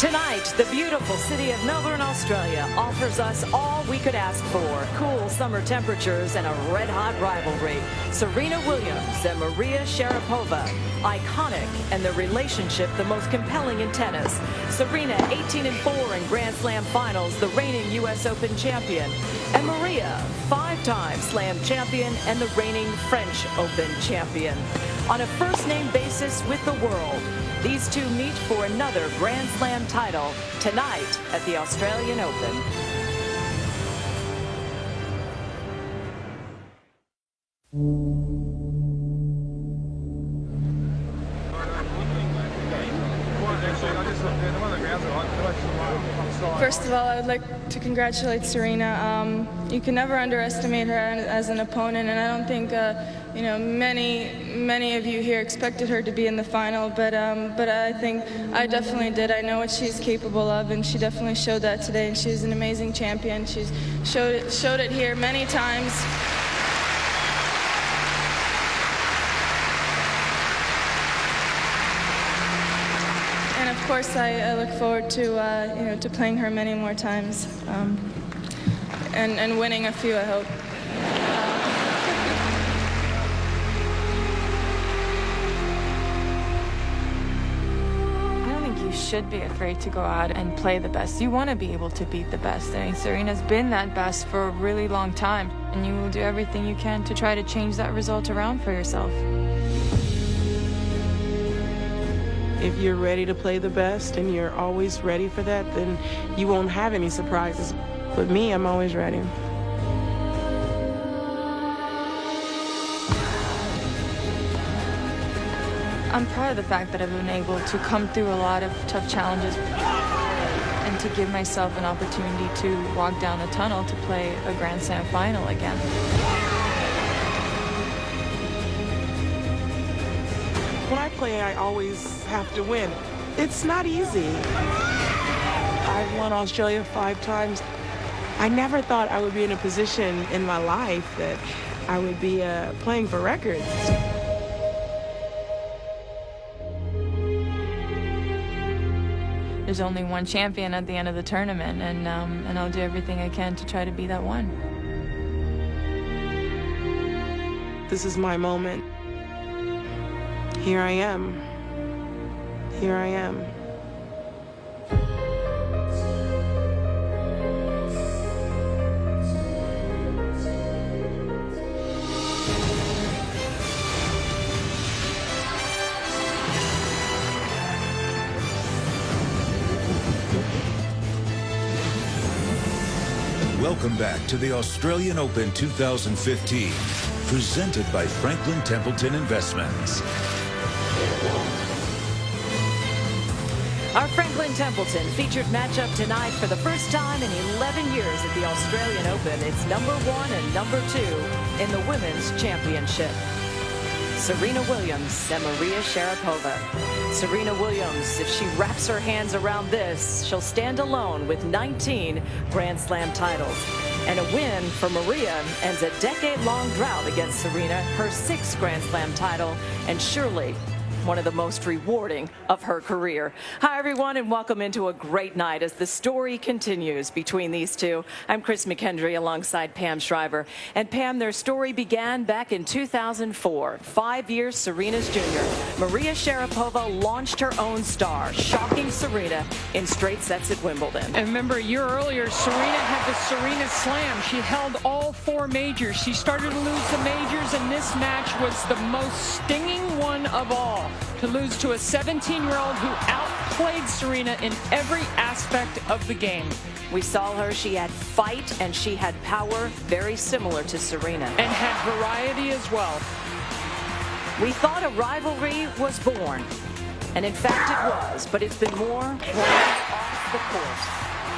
Tonight, the beautiful city of Melbourne, Australia offers us all we could ask for. Cool summer temperatures and a red-hot rivalry. Serena Williams and Maria Sharapova. Iconic, and their relationship the most compelling in tennis. Serena, 18-4 in Grand Slam finals, the reigning U.S. Open champion. And Maria, 5-time Slam champion and the reigning French Open champion. On a first-name basis with the world, these two meet for another Grand Slam title tonight at the Australian Open. First of all, I would like to congratulate Serena. You can never underestimate her as an opponent, and I don't think many of you here expected her to be in the final, but I think I definitely did. I know what she's capable of, and she definitely showed that today, and she's an amazing champion. She's showed it here many times. And of course, I look forward to to playing her many more times, and winning a few, I hope. You should be afraid to go out and play the best. You want to be able to beat the best. I mean, Serena's been that best for a really long time, and you will do everything you can to try to change that result around for yourself. If you're ready to play the best and you're always ready for that, then you won't have any surprises. With me, I'm always ready. I'm proud of the fact that I've been able to come through a lot of tough challenges and to give myself an opportunity to walk down the tunnel to play a Grand Slam final again. When I play, I always have to win. It's not easy. I've won Australia 5 times. I never thought I would be in a position in my life that I would be playing for records. There's only one champion at the end of the tournament, and I'll do everything I can to try to be that one. This is my moment. Here I am. Here I am. Welcome back to the Australian Open 2015, presented by Franklin Templeton Investments. Our Franklin Templeton featured matchup tonight for the first time in 11 years at the Australian Open. It's number 1 and number 2 in the Women's Championship. Serena Williams and Maria Sharapova. Serena Williams, if she wraps her hands around this, she'll stand alone with 19 Grand Slam titles. And a win for Maria ends a decade-long drought against Serena, her 6th Grand Slam title, and surely one of the most rewarding of her career. Hi, everyone, and welcome into a great night as the story continues between these two. I'm Chris McKendry alongside Pam Shriver. And Pam, their story began back in 2004. 5 years Serena's junior, Maria Sharapova launched her own star, shocking Serena in straight sets at Wimbledon. And remember, a year earlier, Serena had the Serena Slam. She held all 4 majors. She started to lose the majors, and this match was the most stinging one of all. To lose to a 17-year-old who outplayed Serena in every aspect of the game. We saw her. She had fight and she had power, very similar to Serena. And had variety as well. We thought a rivalry was born. And in fact it was, but it's been more off the court,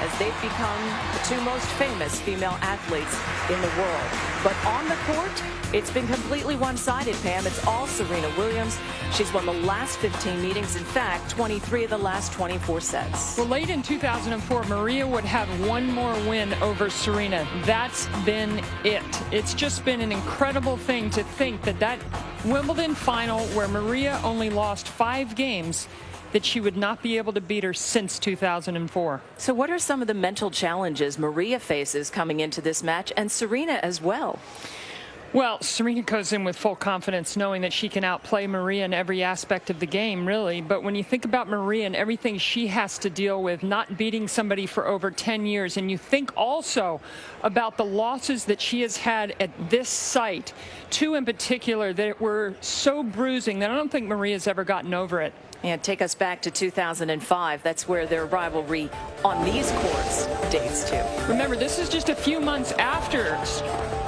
as they've become the 2 most famous female athletes in the world. But on the court, it's been completely one-sided, Pam. It's all Serena Williams. She's won the last 15 meetings. In fact, 23 of the last 24 sets. Well, late in 2004, Maria would have 1 more win over Serena. That's been it. It's just been an incredible thing to think that Wimbledon final, where Maria only lost 5 games, that she would not be able to beat her since 2004. So what are some of the mental challenges Maria faces coming into this match, and Serena as well? Well, Serena goes in with full confidence, knowing that she can outplay Maria in every aspect of the game, really. But when you think about Maria and everything she has to deal with, not beating somebody for over 10 years, and you think also about the losses that she has had at this site, two in particular that were so bruising that I don't think Maria's ever gotten over it. And take us back to 2005. That's where their rivalry on these courts dates to. Remember, this is just a few months after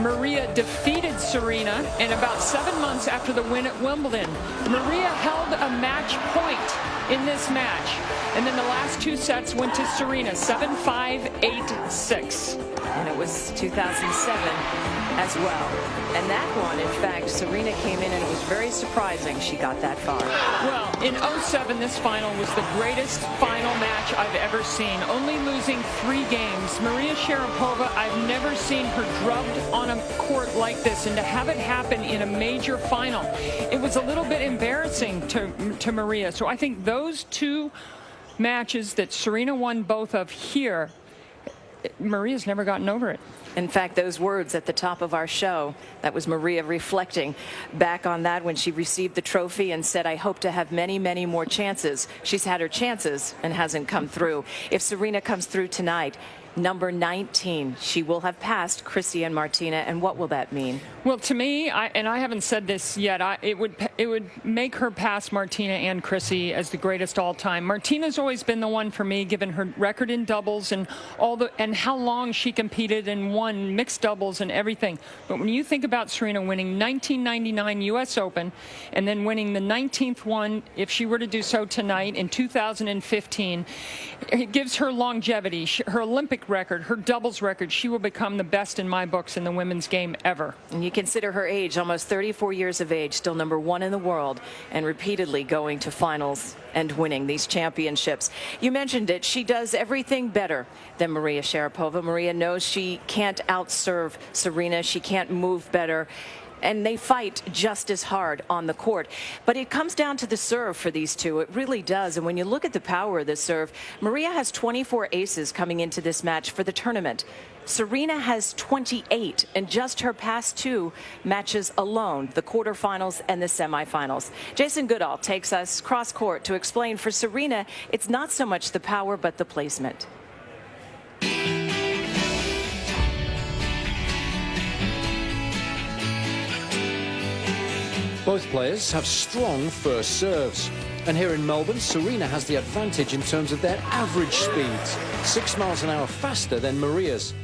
Maria defeated Serena, and about 7 months after the win at Wimbledon. Maria held a match point in this match, and then the last two sets went to Serena, 7-5, 8-6. And it was 2007 as well. And that one, in fact, Serena came in and it was very surprising she got that far. Well, in 07, this final was the greatest final match I've ever seen, only losing 3 games. Maria Sharapova, I've never seen her drubbed on a court like this, and to have it happen in a major final, it was a little bit embarrassing to Maria. So I think those two matches that Serena won both of here, Maria's never gotten over it. In fact, those words at the top of our show, that was Maria reflecting back on that when she received the trophy and said, I hope to have many, many more chances. She's had her chances and hasn't come through. If Serena comes through tonight, number 19, she will have passed Chrissy and Martina. And what will that mean? Well, to me, and I haven't said this yet, it would make her pass Martina and Chrissy as the greatest all time. Martina's always been the one for me, given her record in doubles and how long she competed and won mixed doubles and everything. But when you think about Serena winning 1999 U.S. Open and then winning the 19th one, if she were to do so tonight in 2015, it gives her longevity, her Olympic record, her doubles record. She will become the best in my books in the women's game ever. And you consider her age, almost 34 years of age, still number 1 in the world, and repeatedly going to finals and winning these championships. You mentioned it. She does everything better than Maria Sharapova. Maria knows she can't outserve Serena. She can't move better. And they fight just as hard on the court. But it comes down to the serve for these two. It really does. And when you look at the power of the serve, Maria has 24 aces coming into this match for the tournament. Serena has 28 in just her past 2 matches alone, the quarterfinals and the semifinals. Jason Goodall takes us cross court to explain for Serena, it's not so much the power, but the placement. Both players have strong first serves. And here in Melbourne, Serena has the advantage in terms of their average speeds, 6 miles an hour faster than Maria's.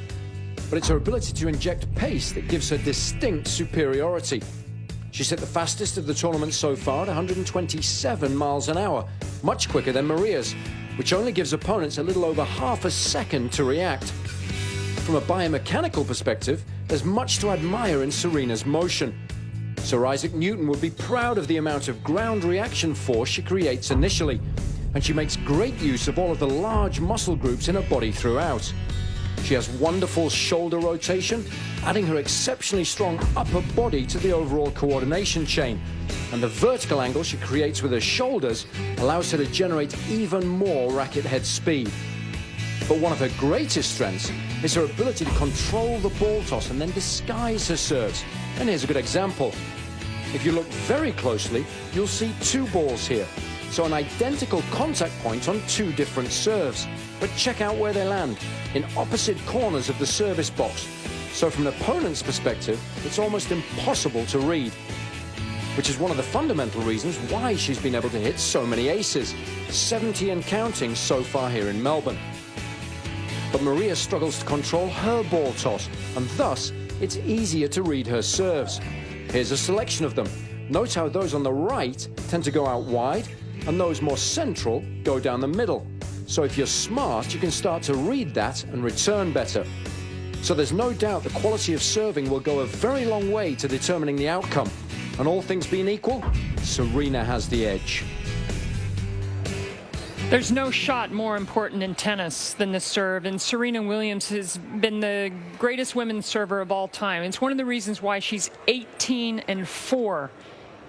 But it's her ability to inject pace that gives her distinct superiority. She's hit the fastest of the tournament so far at 127 miles an hour, much quicker than Maria's, which only gives opponents a little over half a second to react. From a biomechanical perspective, there's much to admire in Serena's motion. Sir Isaac Newton would be proud of the amount of ground reaction force she creates initially, and she makes great use of all of the large muscle groups in her body throughout. She has wonderful shoulder rotation, adding her exceptionally strong upper body to the overall coordination chain, and the vertical angle she creates with her shoulders allows her to generate even more racket head speed. But one of her greatest strengths is her ability to control the ball toss and then disguise her serves. And here's a good example. If you look very closely, you'll see 2 balls here. So an identical contact point on 2 different serves. But check out where they land, in opposite corners of the service box. So from an opponent's perspective, it's almost impossible to read. Which is one of the fundamental reasons why she's been able to hit so many aces, 70 and counting so far here in Melbourne. But Maria struggles to control her ball toss, and thus it's easier to read her serves. Here's a selection of them. Note how those on the right tend to go out wide, and those more central go down the middle. So if you're smart, you can start to read that and return better. So there's no doubt the quality of serving will go a very long way to determining the outcome. And all things being equal, Serena has the edge. There's no shot more important in tennis than the serve, and Serena Williams has been the greatest women's server of all time. It's one of the reasons why she's 18-4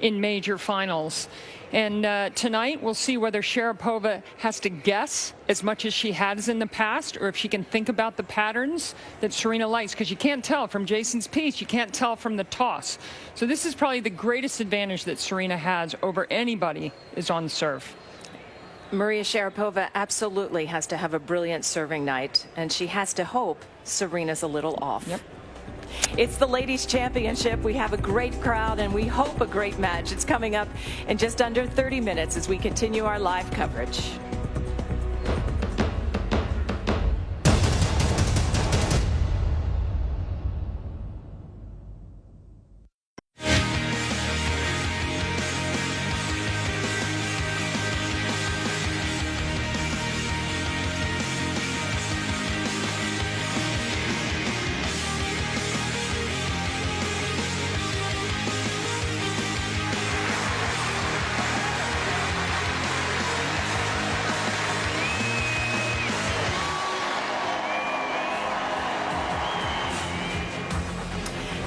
in major finals. And tonight we'll see whether Sharapova has to guess as much as she has in the past, or if she can think about the patterns that Serena likes, because you can't tell from Jason's piece, you can't tell from the toss. So this is probably the greatest advantage that Serena has over anybody is on serve. Maria Sharapova absolutely has to have a brilliant serving night, and she has to hope Serena's a little off. Yep. It's the Ladies' Championship. We have a great crowd, and we hope a great match. It's coming up in just under 30 minutes as we continue our live coverage.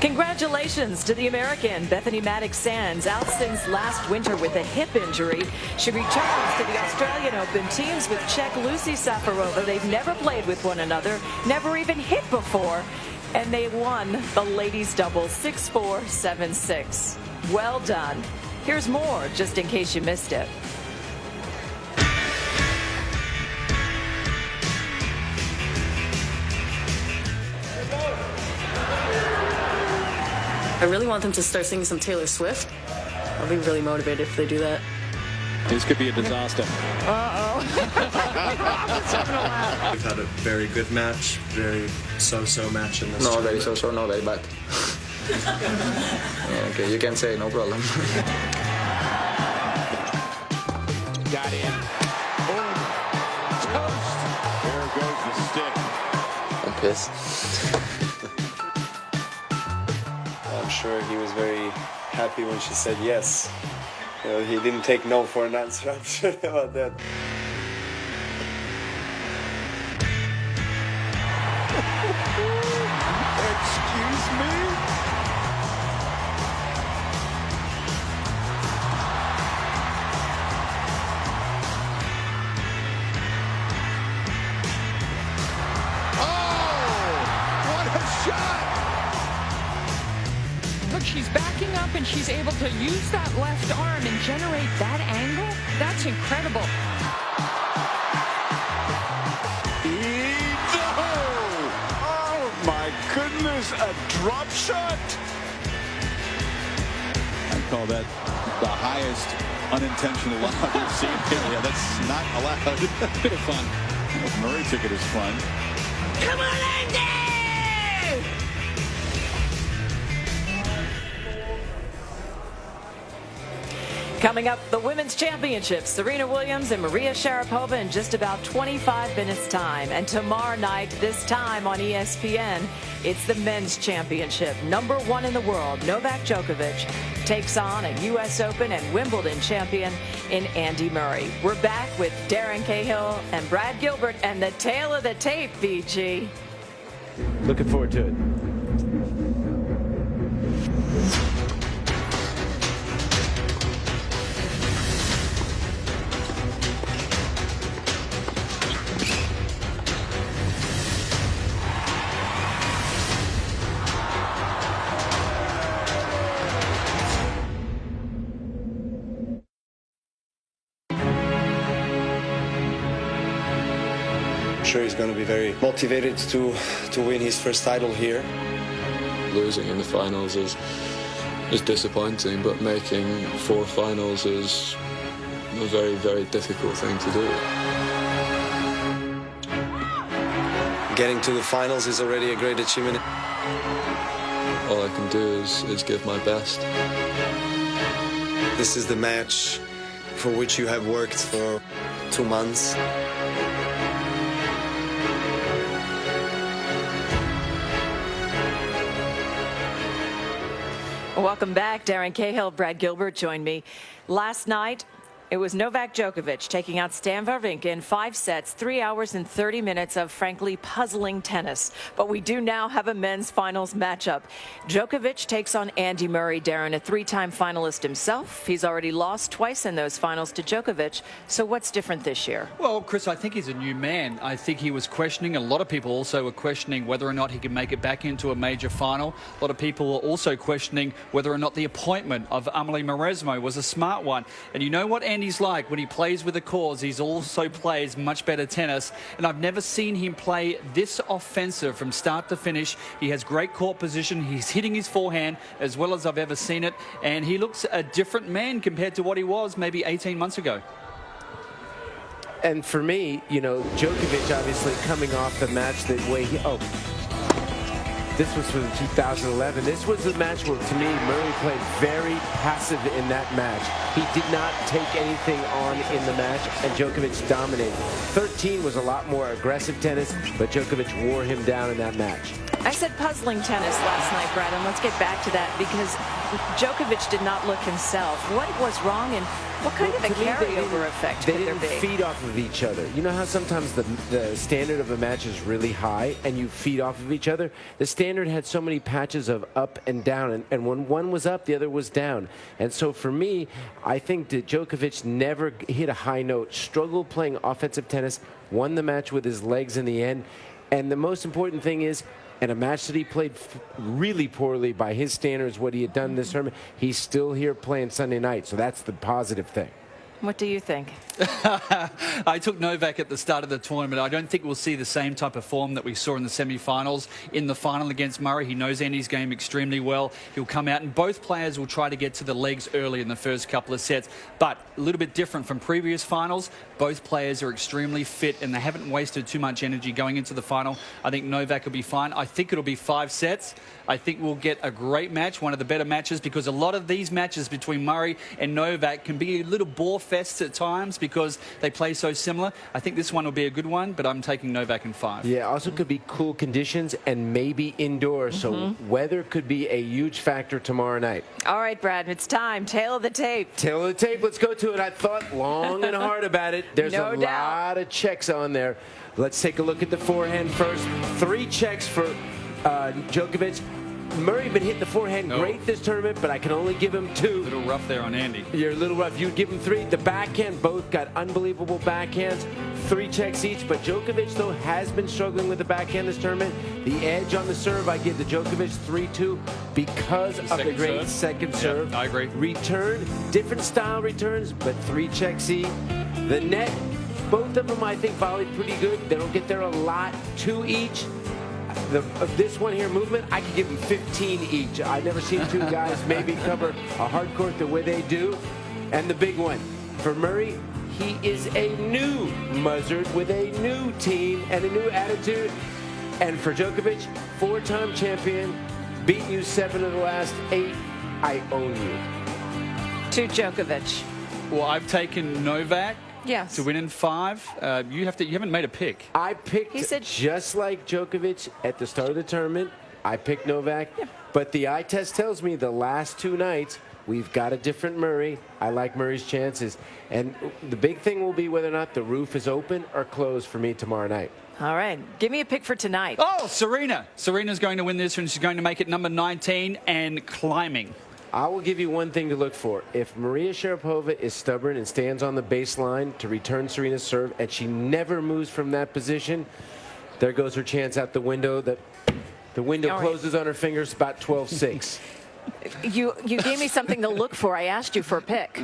Congratulations to the American Bethany Maddox-Sands, out since last winter with a hip injury. She returns to the Australian Open, teams with Czech Lucy Safarova. They've never played with one another, never even hit before, and they won the ladies' doubles 6-4, 7-6. Well done. Here's more, just in case you missed it. I really want them to start singing some Taylor Swift. I'll be really motivated if they do that. This could be a disaster. We've had a very good match, very so-so match in this No, tournament. very so-so, no, very bad. Yeah, okay, you can say, no problem. Got in. Boom. Toast. There goes the stick. I'm pissed. I'm sure he was very happy when she said yes. You know, he didn't take no for an answer, I'm sure about that. Excuse me? Look, she's backing up and she's able to use that left arm and generate that angle. That's incredible. Oh my goodness, a drop shot. I call that the highest unintentional lob you've seen here. Yeah, that's not allowed. Bit of fun. If Murray took it as fun. Come on, Andy! Coming up, the Women's Championship, Serena Williams and Maria Sharapova in just about 25 minutes time. And tomorrow night, this time on ESPN, it's the Men's Championship. #1 in the world, Novak Djokovic, takes on a U.S. Open and Wimbledon champion in Andy Murray. We're back with Darren Cahill and Brad Gilbert and the tail of the tape, BG. Looking forward to it. I'm sure he's going to be very motivated to win his first title here. Losing in the finals is disappointing, but making 4 finals is a very, very difficult thing to do. Getting to the finals is already a great achievement. All I can do is give my best. This is the match for which you have worked for 2 months. Welcome back. Darren Cahill, Brad Gilbert joined me. Last night, It was Novak Djokovic taking out Stan Wawrinka in 5 sets, 3 hours and 30 minutes of frankly puzzling tennis. But we do now have a men's finals matchup. Djokovic takes on Andy Murray. Darren, a 3-time finalist himself. He's already lost twice in those finals to Djokovic. So what's different this year? Well, Chris, I think he's a new man. I think he was questioning, a lot of people also were questioning whether or not he could make it back into a major final. A lot of people were also questioning whether or not the appointment of Amelie Mauresmo was a smart one. And you know what Andy's like when he plays with a cause. He also plays much better tennis, and I've never seen him play this offensive from start to finish. He has great court position. He's hitting his forehand as well as I've ever seen it, and he looks a different man compared to what he was maybe 18 months ago. And for me, you know, Djokovic obviously coming off the match the way he... This was from 2011. This was the match where, to me, Murray played very passive in that match. He did not take anything on in the match, and Djokovic dominated. 13 was a lot more aggressive tennis, but Djokovic wore him down in that match. I said puzzling tennis last night, Brad, and let's get back to that because Djokovic did not look himself. What was wrong, and what kind of a carryover effect could there be? They didn't feed off of each other. You know how sometimes the standard of a match is really high and you feed off of each other? The standard had so many patches of up and down, and when one was up, the other was down. And so for me, I think that Djokovic never hit a high note, struggled playing offensive tennis, won the match with his legs in the end. And the most important thing is, in a match that he played really poorly by his standards, what he had done this tournament, he's still here playing Sunday night. So that's the positive thing. What do you think? I took Novak at the start of the tournament. I don't think we'll see the same type of form that we saw in the semi-finals. In the final against Murray, he knows Andy's game extremely well. He'll come out, and both players will try to get to the legs early in the first couple of sets. But a little bit different from previous finals. Both players are extremely fit, and they haven't wasted too much energy going into the final. I think Novak will be fine. I think it'll be 5 sets. I think we'll get a great match, one of the better matches, because a lot of these matches between Murray and Novak can be a little bore fests at times because they play so similar. I think this one will be a good one, but I'm taking Novak in 5. Yeah, also could be cool conditions and maybe indoors, so weather could be a huge factor tomorrow night. All right, Brad, it's time. Tail of the tape. Tail of the tape, let's go to it. I thought long and hard about it. There's No a doubt. lot of checks on there. Let's take a look at the forehand first. 3 checks for Djokovic. Murray been hitting the forehand great this tournament, but I can only give him 2. A little rough there on Andy. You're a little rough. You'd give him 3. The backhand, both got unbelievable backhands. 3 checks each, but Djokovic, though, has been struggling with the backhand this tournament. The edge on the serve, I give the Djokovic 3-2 because of the great second serve. I agree. Return, different style returns, but 3 checks each. The net, both of them, I think, volleyed pretty good. They don't get there a lot. 2 each. Of this one here, movement, I could give them 15 each. I've never seen 2 guys maybe cover a hard court the way they do. And the big one, for Murray, he is a new Muzzard with a new team and a new attitude. And for Djokovic, 4-time champion, beating you 7 of the last 8. I own you. To Djokovic. Well, I've taken Novak. Yes. To win in 5. You haven't made a pick. I picked, just like Djokovic at the start of the tournament, I picked Novak. Yeah. But the eye test tells me the last 2 nights, we've got a different Murray. I like Murray's chances. And the big thing will be whether or not the roof is open or closed for me tomorrow night. All right. Give me a pick for tonight. Oh, Serena. Serena's going to win this, and she's going to make it number 19 and climbing. I will give you one thing to look for. If Maria Sharapova is stubborn and stands on the baseline to return Serena's serve, and she never moves from that position, there goes her chance out the window. The window closes on her fingers about 12-6. You gave me something to look for. I asked you for a pick.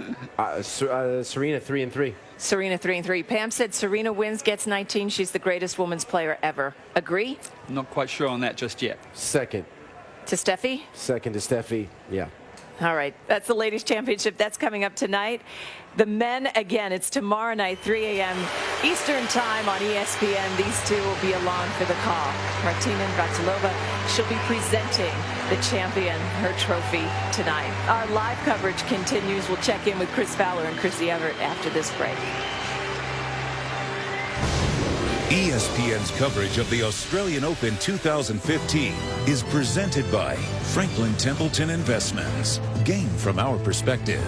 Serena 3-3. Serena 3-3. Pam said Serena wins, gets 19. She's the greatest women's player ever. Agree? I'm not quite sure on that just yet. Second. To Steffi? Second to Steffi, yeah. All right, that's the ladies' championship. That's coming up tonight. The men, again, it's tomorrow night, 3 a.m. Eastern time on ESPN. These two will be along for the call. Martina Navratilova, she'll be presenting the champion her trophy tonight. Our live coverage continues. We'll check in with Chris Fowler and Chrissy Everett after this break. ESPN's coverage of the Australian Open 2015 is presented by Franklin Templeton Investments. Gain from our perspective.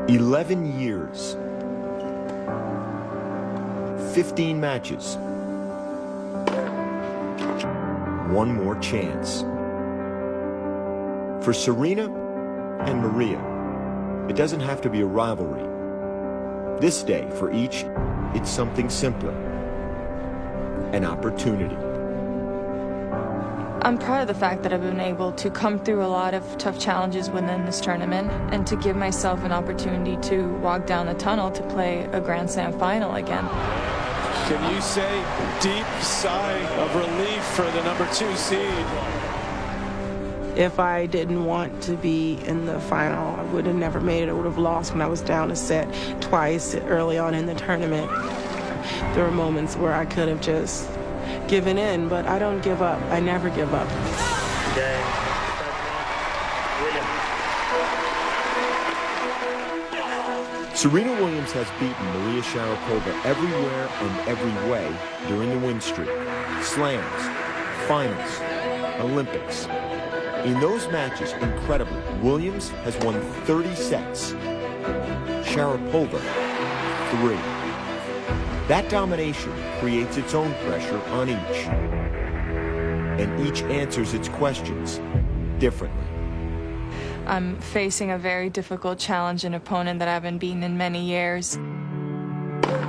11 years, 15 matches, one more chance. For Serena and Maria, it doesn't have to be a rivalry. This day, for each, it's something simpler. An opportunity. I'm proud of the fact that I've been able to come through a lot of tough challenges within this tournament and to give myself an opportunity to walk down the tunnel to play a Grand Slam final again. Can you say deep sigh of relief for the #2 seed? If I didn't want to be in the final, I would have never made it. I would have lost when I was down a set twice early on in the tournament. There were moments where I could have just given in, but I don't give up. I never give up. Serena Williams has beaten Maria Sharapova everywhere and every way during the win streak. Slams, finals, Olympics. In those matches, incredibly, Williams has won 30 sets. Sharapova, 3. That domination creates its own pressure on each. And each answers its questions differently. I'm facing a very difficult challenge, an opponent that I haven't beaten in many years.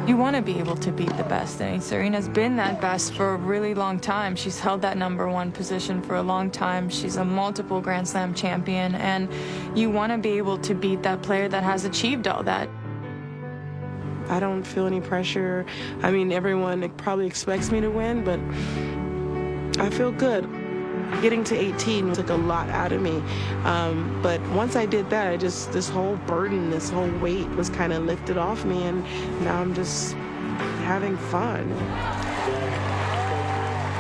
You want to be able to beat the best. I mean, Serena's been that best for a really long time. She's held that #1 position for a long time. She's a multiple Grand Slam champion, and you want to be able to beat that player that has achieved all that. I don't feel any pressure. I mean, everyone probably expects me to win, but I feel good. Getting to 18 took a lot out of me. But once I did that, this whole burden, this whole weight was kind of lifted off me, and now I'm just having fun.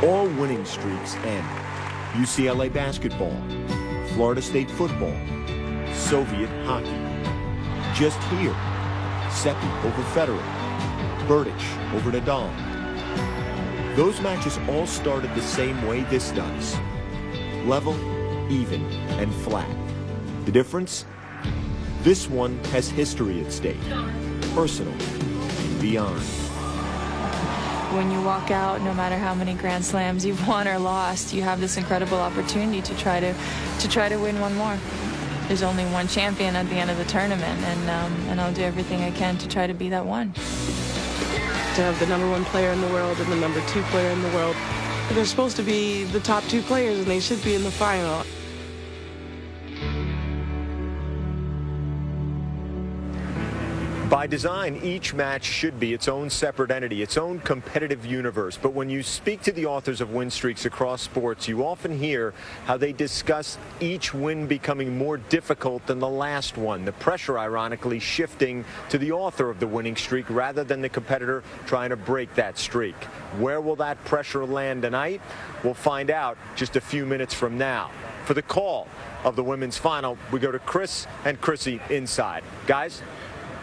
All winning streaks end. UCLA basketball, Florida State football, Soviet hockey. Just here, Seppi over Federer, Berdych over Nadal. Those matches all started the same way this does. Level, even, and flat. The difference? This one has history at stake, personal and beyond. When you walk out, no matter how many Grand Slams you've won or lost, you have this incredible opportunity to try to win one more. There's only one champion at the end of the tournament, and I'll do everything I can to try to be that one. To have the #1 player in the world and the #2 player in the world, they're supposed to be the top 2 players, and they should be in the final. By design, each match should be its own separate entity, its own competitive universe. But when you speak to the authors of win streaks across sports, you often hear how they discuss each win becoming more difficult than the last one. The pressure, ironically, shifting to the author of the winning streak rather than the competitor trying to break that streak. Where will that pressure land tonight? We'll find out just a few minutes from now. For the call of the women's final, we go to Chris and Chrissy inside. Guys?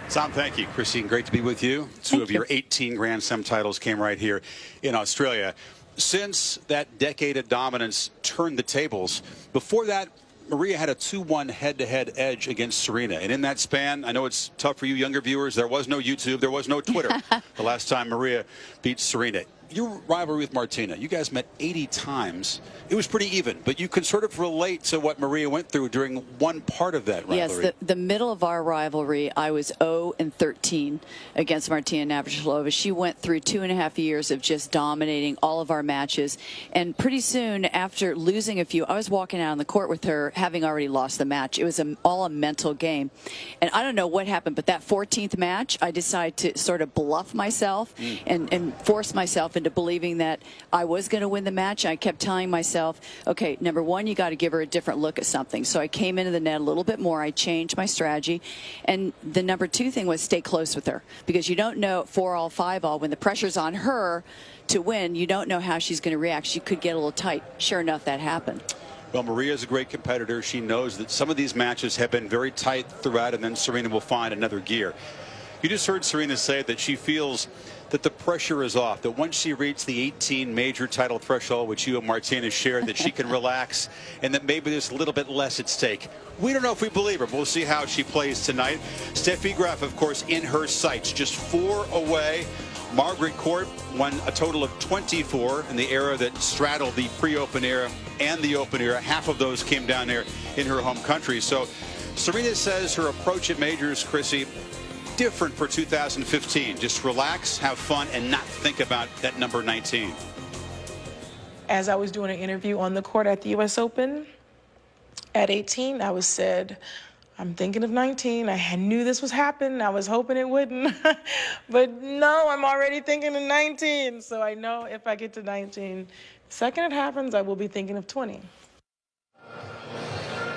Sam, thank you. Christine, great to be with you. Two of your 18 Grand Slam titles came right here in Australia. Since that decade of dominance turned the tables, before that, Maria had a 2-1 head-to-head edge against Serena. And in that span, I know it's tough for you younger viewers, there was no YouTube, there was no Twitter the last time Maria beat Serena. Your rivalry with Martina, you guys met 80 times. It was pretty even, but you can sort of relate to what Maria went through during one part of that rivalry. Yes, the middle of our rivalry, I was 0-13 against Martina Navratilova. She went through 2.5 years of just dominating all of our matches. And pretty soon after losing a few, I was walking out on the court with her having already lost the match. It was all a mental game. And I don't know what happened, but that 14th match, I decided to sort of bluff myself and force myself into believing that I was going to win the match. I kept telling myself, okay, #1, you got to give her a different look at something. So I came into the net a little bit more. I changed my strategy. And the #2 thing was stay close with her, because you don't know 4-all, 5-all, when the pressure's on her to win, you don't know how she's going to react. She could get a little tight. Sure enough, that happened. Well, Maria's a great competitor. She knows that some of these matches have been very tight throughout, and then Serena will find another gear. You just heard Serena say that she feels that the pressure is off, that once she reached the 18 major title threshold, which you and Martina shared, that she can relax and that maybe there's a little bit less at stake. We don't know if we believe her, but we'll see how she plays tonight. Steffi Graf, of course, in her sights, just 4 away. Margaret Court won a total of 24 in the era that straddled the pre-open era and the open era. Half of those came down there in her home country. So Serena says her approach at majors, Chrissy, different for 2015. Just relax, have fun, and not think about that number 19. As I was doing an interview on the court at the U.S. Open, at 18, I was said, I'm thinking of 19. I knew this was happening. I was hoping it wouldn't. But no, I'm already thinking of 19. So I know if I get to 19, the second it happens, I will be thinking of 20.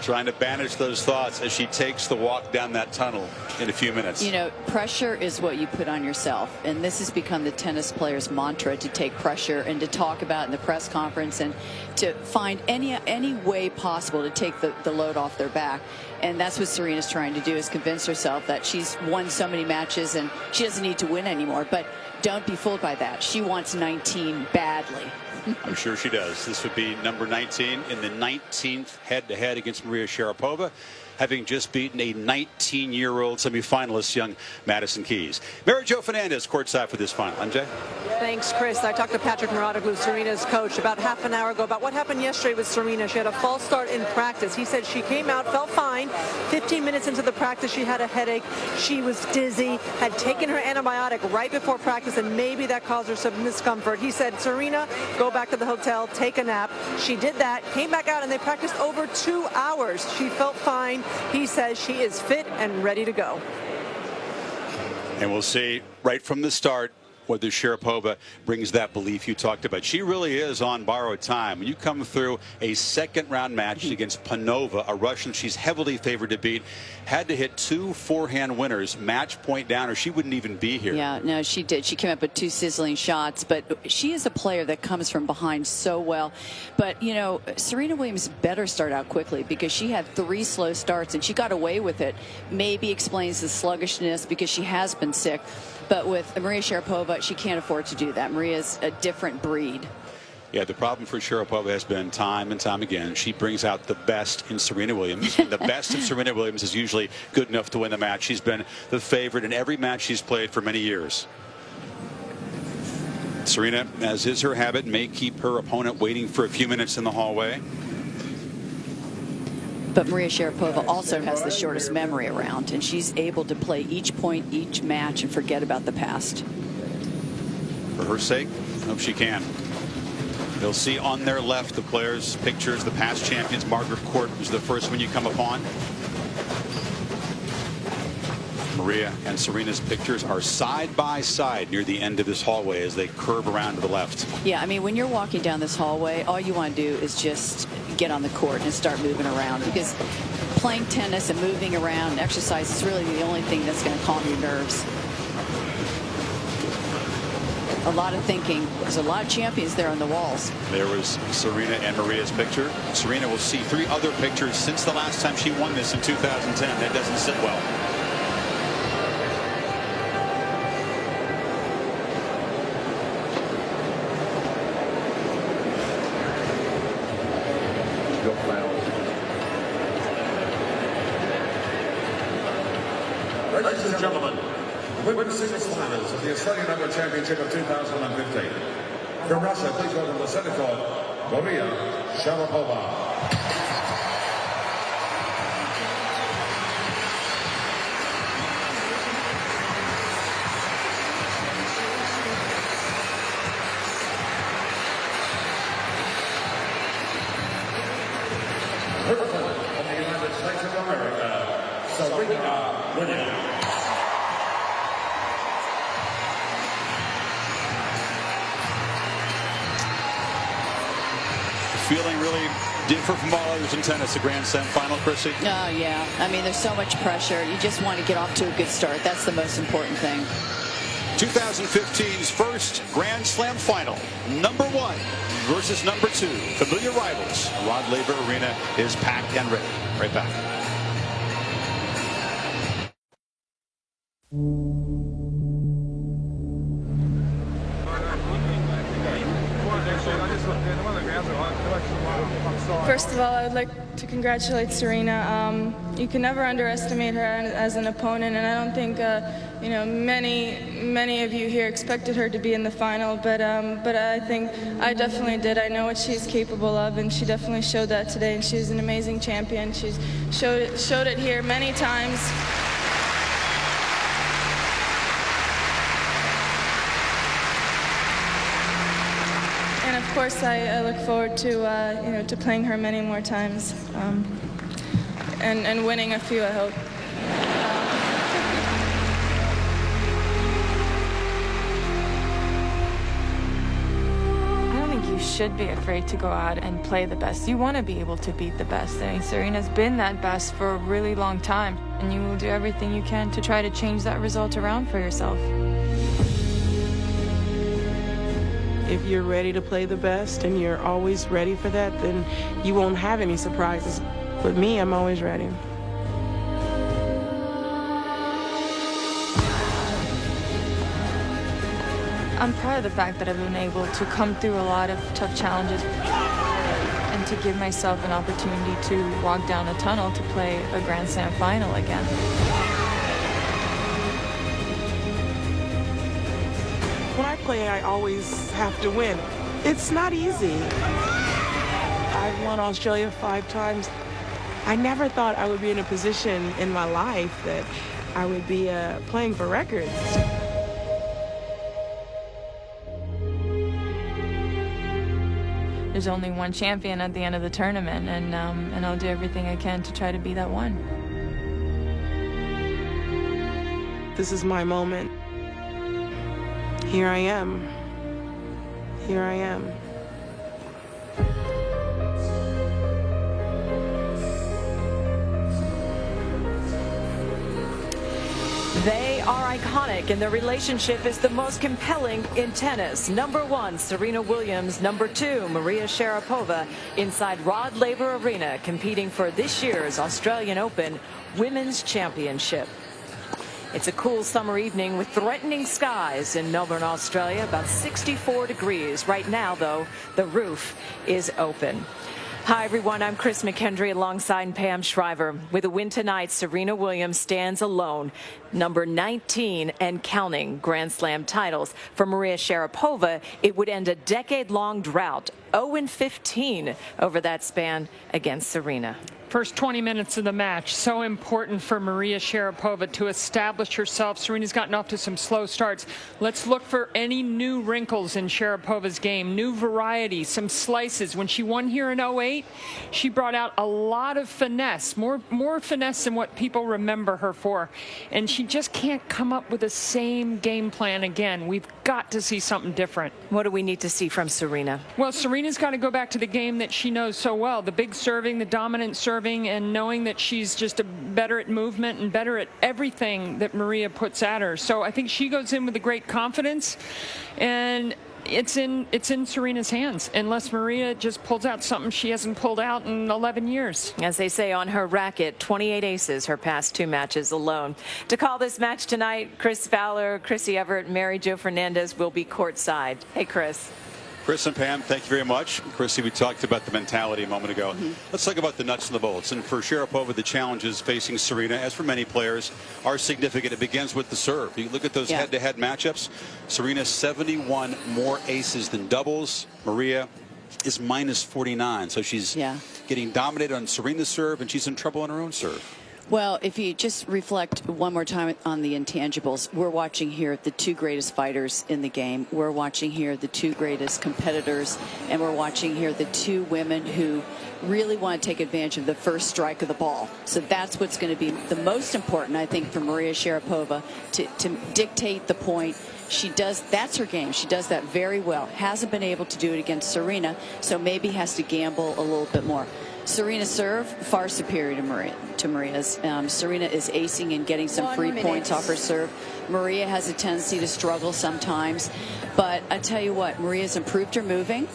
Trying to banish those thoughts as she takes the walk down that tunnel in a few minutes. You know, pressure is what you put on yourself, and this has become the tennis player's mantra, to take pressure and to talk about in the press conference and to find any way possible to take the load off their back. And that's what Serena's trying to do, is convince herself that she's won so many matches and she doesn't need to win anymore. But don't be fooled by that. She wants 19 badly. I'm sure she does. This would be number 19 in the 19th head-to-head against Maria Sharapova, having just beaten a 19-year-old semifinalist, young Madison Keys. Mary Jo Fernandez courtside for this final. MJ? Thanks, Chris. I talked to Patrick Mouratoglou, Serena's coach, about half an hour ago about what happened yesterday with Serena. She had a false start in practice. He said she came out, felt fine. 15 minutes into the practice, she had a headache. She was dizzy, had taken her antibiotic right before practice, and maybe that caused her some discomfort. He said, Serena, go back to the hotel, take a nap. She did that, came back out, and they practiced over 2 hours. She felt fine. He says she is fit and ready to go. And we'll see right from the start whether Sharapova brings that belief you talked about. She really is on borrowed time. When you come through a second-round match against Panova, a Russian she's heavily favored to beat, had to hit 2 forehand winners, match point down, or she wouldn't even be here. Yeah, no, she did. She came up with 2 sizzling shots, but she is a player that comes from behind so well. But, you know, Serena Williams better start out quickly, because she had 3 slow starts, and she got away with it. Maybe explains the sluggishness because she has been sick. But with Maria Sharapova, she can't afford to do that. Maria's a different breed. Yeah, the problem for Sharapova has been time and time again. She brings out the best in Serena Williams. The best in Serena Williams is usually good enough to win the match. She's been the favorite in every match she's played for many years. Serena, as is her habit, may keep her opponent waiting for a few minutes in the hallway. But Maria Sharapova also has the shortest memory around, and she's able to play each point, each match, and forget about the past. For her sake, I hope she can. They'll see on their left the players' pictures, the past champions. Margaret Court was the first one you come upon. Maria and Serena's pictures are side by side near the end of this hallway as they curve around to the left. Yeah, I mean, when you're walking down this hallway, all you want to do is just get on the court and start moving around, because playing tennis and moving around and exercise is really the only thing that's going to calm your nerves. A lot of thinking. There's a lot of champions there on the walls. There was Serena and Maria's picture. Serena will see 3 other pictures since the last time she won this in 2010. That doesn't sit well. Ladies and gentlemen, the women's singles finals of the Australian Open Championship of 2015. From Russia, please welcome the center court, Maria Sharapova. From the United States of America, Serena Williams. Feeling really different from all others in tennis, a Grand Slam final, Chrissy? Oh, yeah. I mean, there's so much pressure. You just want to get off to a good start. That's the most important thing. 2015's first Grand Slam final. Number 1 versus number 2. Familiar rivals. Rod Laver Arena is packed and ready. Right back. First of all, I would like to congratulate Serena. You can never underestimate her as an opponent, and I don't think you know, many of you here expected her to be in the final, but I think I definitely did. I know what she's capable of, and she definitely showed that today. And she's an amazing champion. She's showed it here many times. And of course, I look forward to you know, to playing her many more times, and winning a few, I hope. You should be afraid to go out and play the best. You want to be able to beat the best. I mean, Serena's been that best for a really long time, and you will do everything you can to try to change that result around for yourself. If you're ready to play the best and you're always ready for that, then you won't have any surprises. With me, I'm always ready. I'm proud of the fact that I've been able to come through a lot of tough challenges and to give myself an opportunity to walk down a tunnel to play a Grand Slam final again. When I play, I always have to win. It's not easy. I've won Australia 5 times. I never thought I would be in a position in my life that I would be playing for records. There's only one champion at the end of the tournament, and I'll do everything I can to try to be that one. This is my moment. Here I am. Here I am. They are iconic, and their relationship is the most compelling in tennis. Number 1, Serena Williams. Number 2, Maria Sharapova, inside Rod Laver Arena, competing for this year's Australian Open Women's Championship. It's a cool summer evening with threatening skies in Melbourne, Australia, about 64 degrees. Right now, though, the roof is open. Hi, everyone. I'm Chris McKendry alongside Pam Shriver. With a win tonight, Serena Williams stands alone, number 19 and counting Grand Slam titles. For Maria Sharapova, it would end a decade-long drought, 0-15 over that span against Serena. First 20 minutes of the match, so important for Maria Sharapova to establish herself. Serena's gotten off to some slow starts. Let's look for any new wrinkles in Sharapova's game, new variety, some slices. When she won here in 08, she brought out a lot of finesse, more finesse than what people remember her for. And she just can't come up with the same game plan again. We've got to see something different. What do we need to see from Serena? Well, Serena's got to go back to the game that she knows so well, the big serving, the dominant serving, and knowing that she's just better at movement and better at everything that Maria puts at her. So I think she goes in with a great confidence, and it's in Serena's hands, unless Maria just pulls out something she hasn't pulled out in 11 years. As they say on her racket, 28 aces her past 2 matches alone. To call this match tonight, Chris Fowler, Chrissy Everett, Mary Jo Fernandez will be courtside. Hey, Chris. Chris and Pam, thank you very much. Chrissy, we talked about the mentality a moment ago. Let's talk about the nuts and the bolts. And for Sharapova, the challenges facing Serena, as for many players, are significant. It begins with the serve. You look at those head-to-head matchups. Serena, 71 more aces than doubles. Maria is minus 49. So she's getting dominated on Serena's serve, and she's in trouble on her own serve. Well, if you just reflect one more time on the intangibles, we're watching here the 2 greatest fighters in the game. We're watching here the 2 greatest competitors, and we're watching here the 2 women who really want to take advantage of the first strike of the ball. So that's what's going to be the most important, I think, for Maria Sharapova to dictate the point. She does, that's her game. She does that very well. Hasn't been able to do it against Serena, so maybe has to gamble a little bit more. Serena's serve, far superior to Maria's. Serena is acing and getting some free points off her serve. Maria has a tendency to struggle sometimes. But I tell you what, Maria's improved her moving.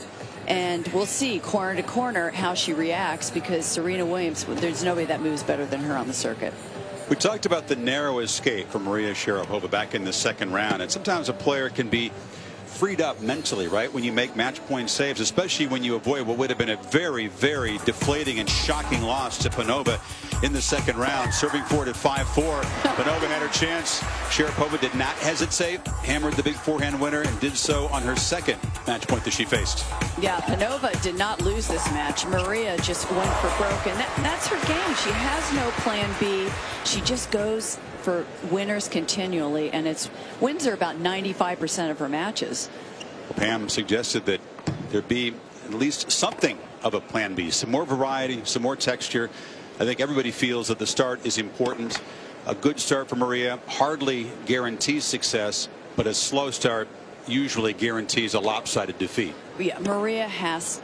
And we'll see corner to corner how she reacts, because Serena Williams, there's nobody that moves better than her on the circuit. We talked about the narrow escape from Maria Sharapova back in the second round. And sometimes a player can be freed up mentally, right, when you make match point saves, especially when you avoid what would have been a very, very deflating and shocking loss to Panova in the second round. Serving forward at 5-4. Panova had her chance. Sharapova did not hesitate, hammered the big forehand winner, and did so on her second match point that she faced. Yeah, Panova did not lose this match. Maria just went for broke, and that's her game. She has no plan B. She just goes for winners continually, and wins are about 95% of her matches. Well, Pam suggested that there be at least something of a plan B, some more variety, some more texture. I think everybody feels that the start is important. A good start for Maria hardly guarantees success, but a slow start usually guarantees a lopsided defeat. Yeah,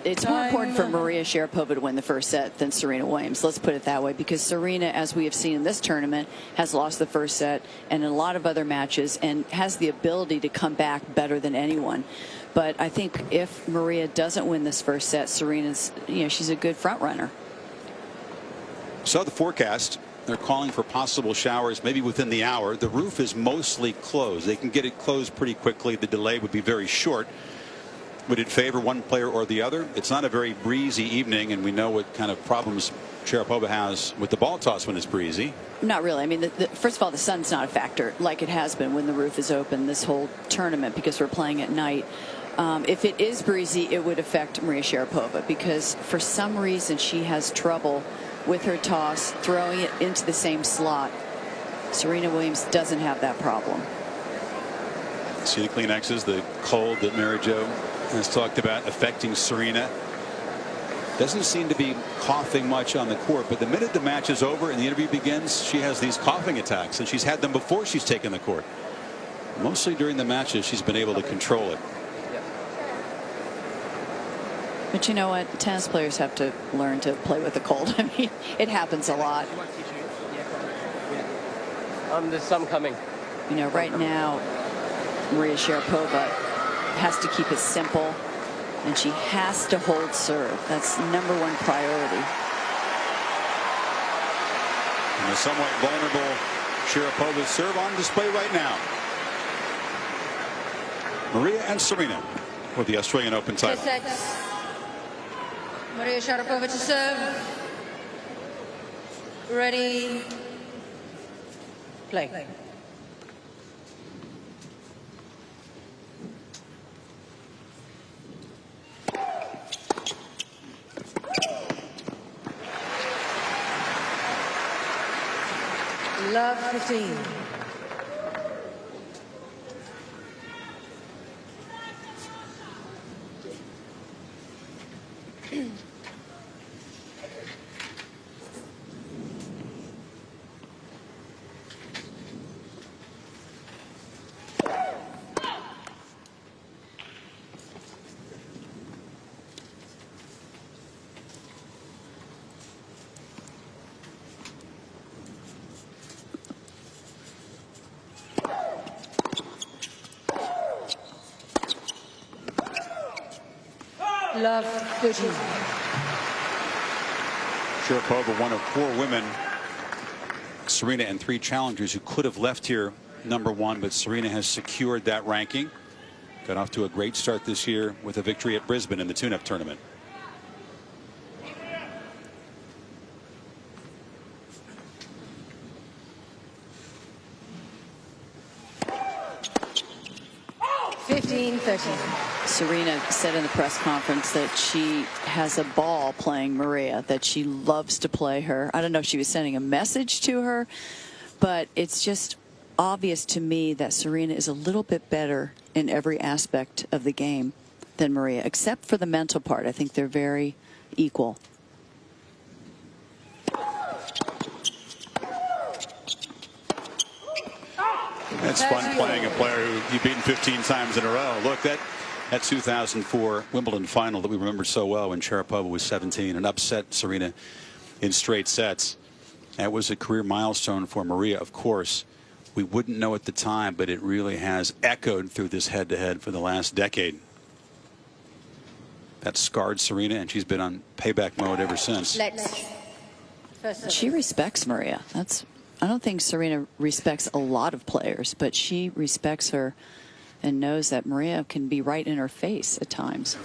it's more important for Maria Sharapova to win the first set than Serena Williams. Let's put it that way, because Serena, as we have seen in this tournament, has lost the first set and in a lot of other matches, and has the ability to come back better than anyone. But I think if Maria doesn't win this first set, Serena's, she's a good front runner. So the forecast, they're calling for possible showers maybe within the hour. The roof is mostly closed. They can get it closed pretty quickly. The delay would be very short. Would it favor one player or the other? It's not a very breezy evening, and we know what kind of problems Sharapova has with the ball toss when it's breezy. Not really. I mean, first of all, the sun's not a factor like it has been when the roof is open this whole tournament, because we're playing at night. If it is breezy, it would affect Maria Sharapova, because for some reason she has trouble with her toss throwing it into the same slot. Serena Williams doesn't have that problem. See the Kleenexes, the cold that Mary Jo has talked about affecting Serena. Doesn't seem to be coughing much on the court, but the minute the match is over and the interview begins, she has these coughing attacks, and she's had them before she's taken the court. Mostly during the matches she's been able to control it. But you know what? Tennis players have to learn to play with the cold. I mean, it happens a lot. There's some coming. Right now, Maria Sharapova has to keep it simple, and she has to hold serve. That's #1 priority. And a somewhat vulnerable Sharapova serve on display right now. Maria and Serena for the Australian Open title. Maria Sharapova to serve. Ready. Play. Love 15. Love 13. Sharapova, one of 4 women, Serena and 3 challengers, who could have left here #1, but Serena has secured that ranking. Got off to a great start this year with a victory at Brisbane in the tune-up tournament. Serena said in the press conference that she has a ball playing Maria, that she loves to play her. I don't know if she was sending a message to her, but it's just obvious to me that Serena is a little bit better in every aspect of the game than Maria, except for the mental part. I think they're very equal. It's fun playing a player who you've beaten 15 times in a row. Look, that 2004 Wimbledon final that we remember so well when Sharapova was 17 and upset Serena in straight sets. That was a career milestone for Maria, of course. We wouldn't know at the time, but it really has echoed through this head-to-head for the last decade. That scarred Serena, and she's been on payback mode ever since. She respects Maria. I don't think Serena respects a lot of players, but she respects her and knows that Maria can be right in her face at times.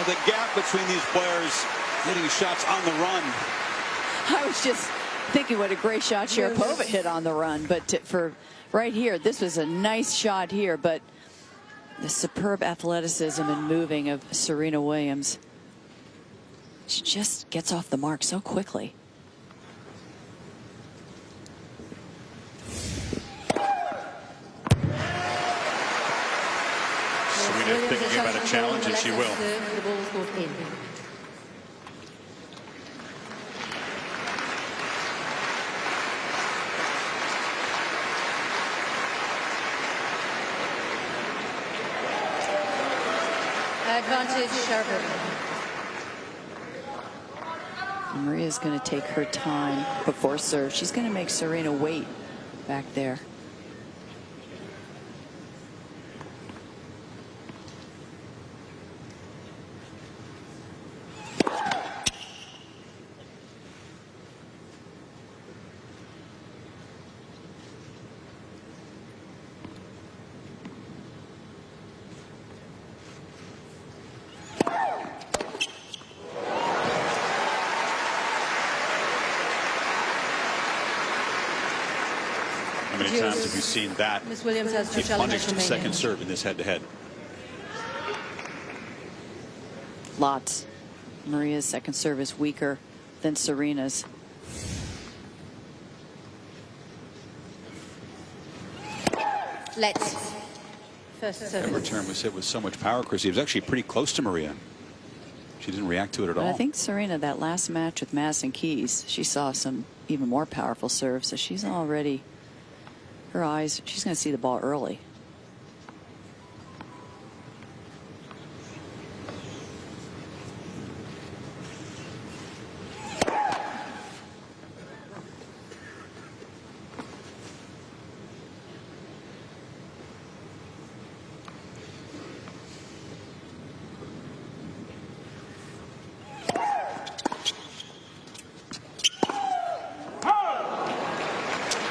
The gap between these players hitting shots on the run. I was just thinking what a great shot Sharapova hit on the run, but for right here, this was a nice shot here, but the superb athleticism and moving of Serena Williams, she just gets off the mark so quickly. Serena thinking about a challenge, and she will. Advantage Sharapova. Maria's going to take her time before serve. She's going to make Serena wait back there. How many times have we seen that? Miss Williams has He to challenge punished Romania. second serve in this head-to-head. Lots. Maria's second serve is weaker than Serena's. Let's. First That service. return was hit with so much power, Chris. He was actually pretty close to Maria. She didn't react to it at But all. I think Serena, that last match with Madison Keys, she saw some even more powerful serves, so she's already, her eyes, she's going to see the ball early.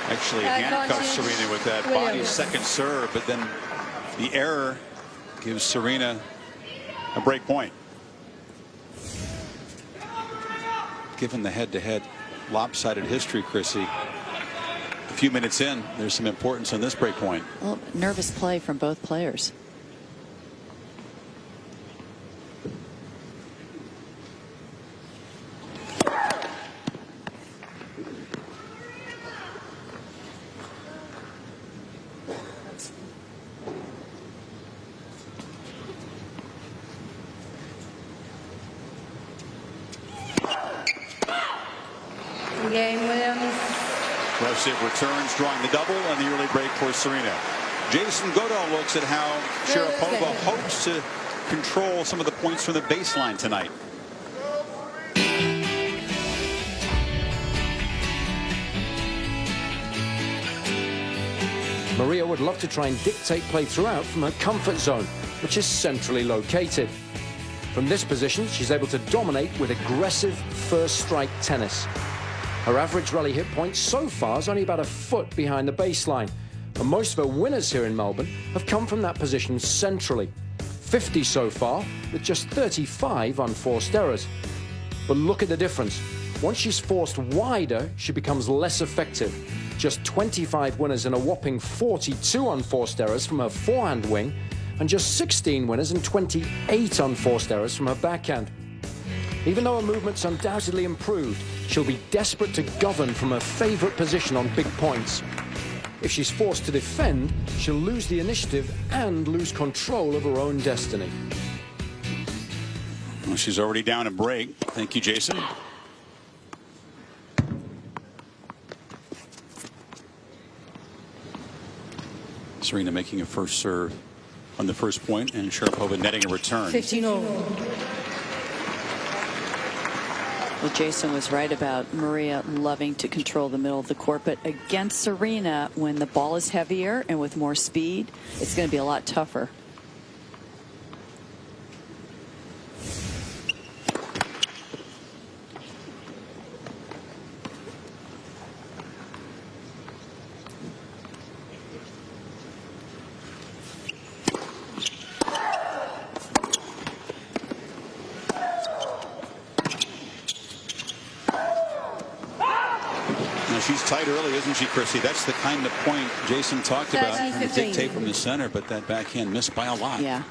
Actually handcuffed Serena with that body second serve, but then the error gives Serena a break point. Given the head-to-head lopsided history, Chrissy, a few minutes in, there's some importance on this break point. Well, nervous play from both players. Game Williams. Impressive returns, drawing the double and the early break for Serena. Jason Godal looks at how Sharapova hopes to control some of the points from the baseline tonight. Maria would love to try and dictate play throughout from her comfort zone, which is centrally located. From this position, she's able to dominate with aggressive first strike tennis. Her average rally hit point so far is only about a foot behind the baseline, and most of her winners here in Melbourne have come from that position centrally. 50 so far, with just 35 unforced errors. But look at the difference. Once she's forced wider, she becomes less effective. Just 25 winners and a whopping 42 unforced errors from her forehand wing, and just 16 winners and 28 unforced errors from her backhand. Even though her movement's undoubtedly improved, she'll be desperate to govern from her favorite position on big points. If she's forced to defend, she'll lose the initiative and lose control of her own destiny. Well, she's already down a break. Thank you, Jason. Serena making a first serve on the first point, and Sharapova netting a return. 15-all. Well, Jason was right about Maria loving to control the middle of the court, but against Serena, when the ball is heavier and with more speed, it's going to be a lot tougher. She's tight early, isn't she, Chrissy? That's the kind of point Jason talked about. Trying to dictate from the center, but that backhand missed by a lot. Yeah.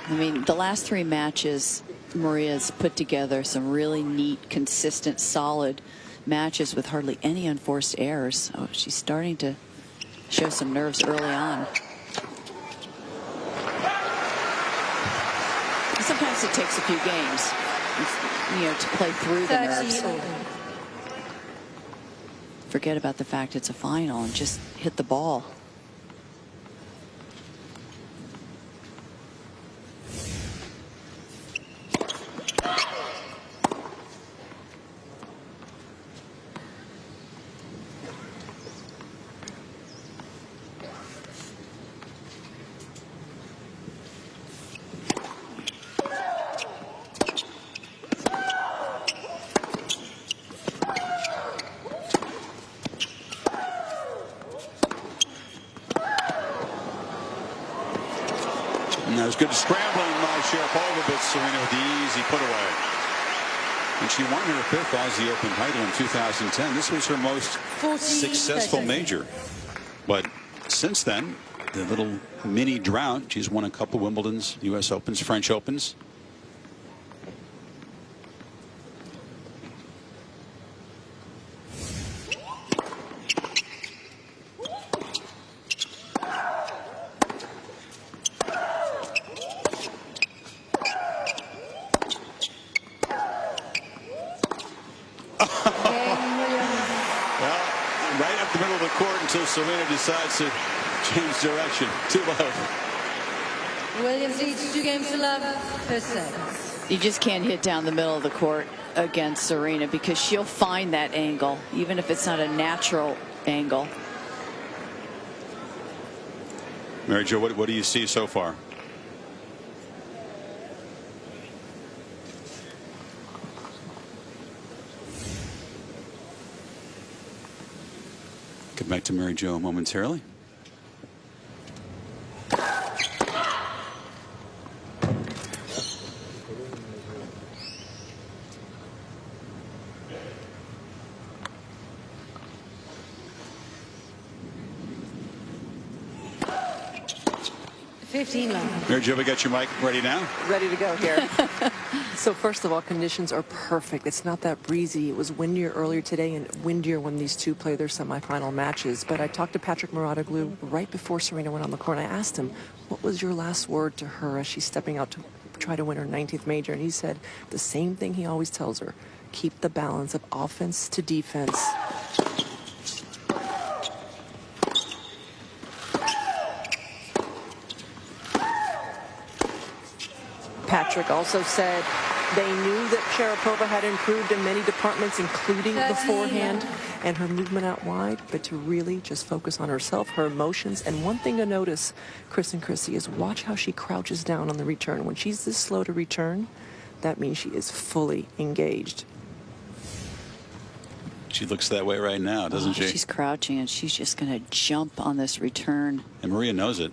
I mean, the last 3 matches, Maria's put together some really neat, consistent, solid matches with hardly any unforced errors. Oh, she's starting to show some nerves early on. Sometimes it takes a few games, you know, to play through the nerves. Forget about the fact it's a final and just hit the ball. And that was good scrambling by Sharapova, but Serena with the easy put away. And she won her 5th Aussie Open title in 2010. This was her most successful major. But since then, the little mini drought, she's won a couple Wimbledons, U.S. Opens, French Opens. Right up the middle of the court until Serena decides to change direction. 2-love. Williams leads 2 games to love. First set. You just can't hit down the middle of the court against Serena because she'll find that angle, even if it's not a natural angle. Mary Jo, what do you see so far? Get back to Mary Jo momentarily. Mary Jo, we got your mic ready now? Ready to go here. So first of all, conditions are perfect. It's not that breezy. It was windier earlier today and windier when these two play their semifinal matches. But I talked to Patrick Mouratoglou right before Serena went on the court, and I asked him, what was your last word to her as she's stepping out to try to win her 19th major? And he said the same thing he always tells her: keep the balance of offense to defense. Patrick also said they knew that Sharapova had improved in many departments, including the forehand and her movement out wide, but to really just focus on herself, her emotions. And one thing to notice, Chris and Chrissy, is watch how she crouches down on the return. When she's this slow to return, that means she is fully engaged. She looks that way right now, doesn't she? She's crouching, and she's just going to jump on this return. And Maria knows it.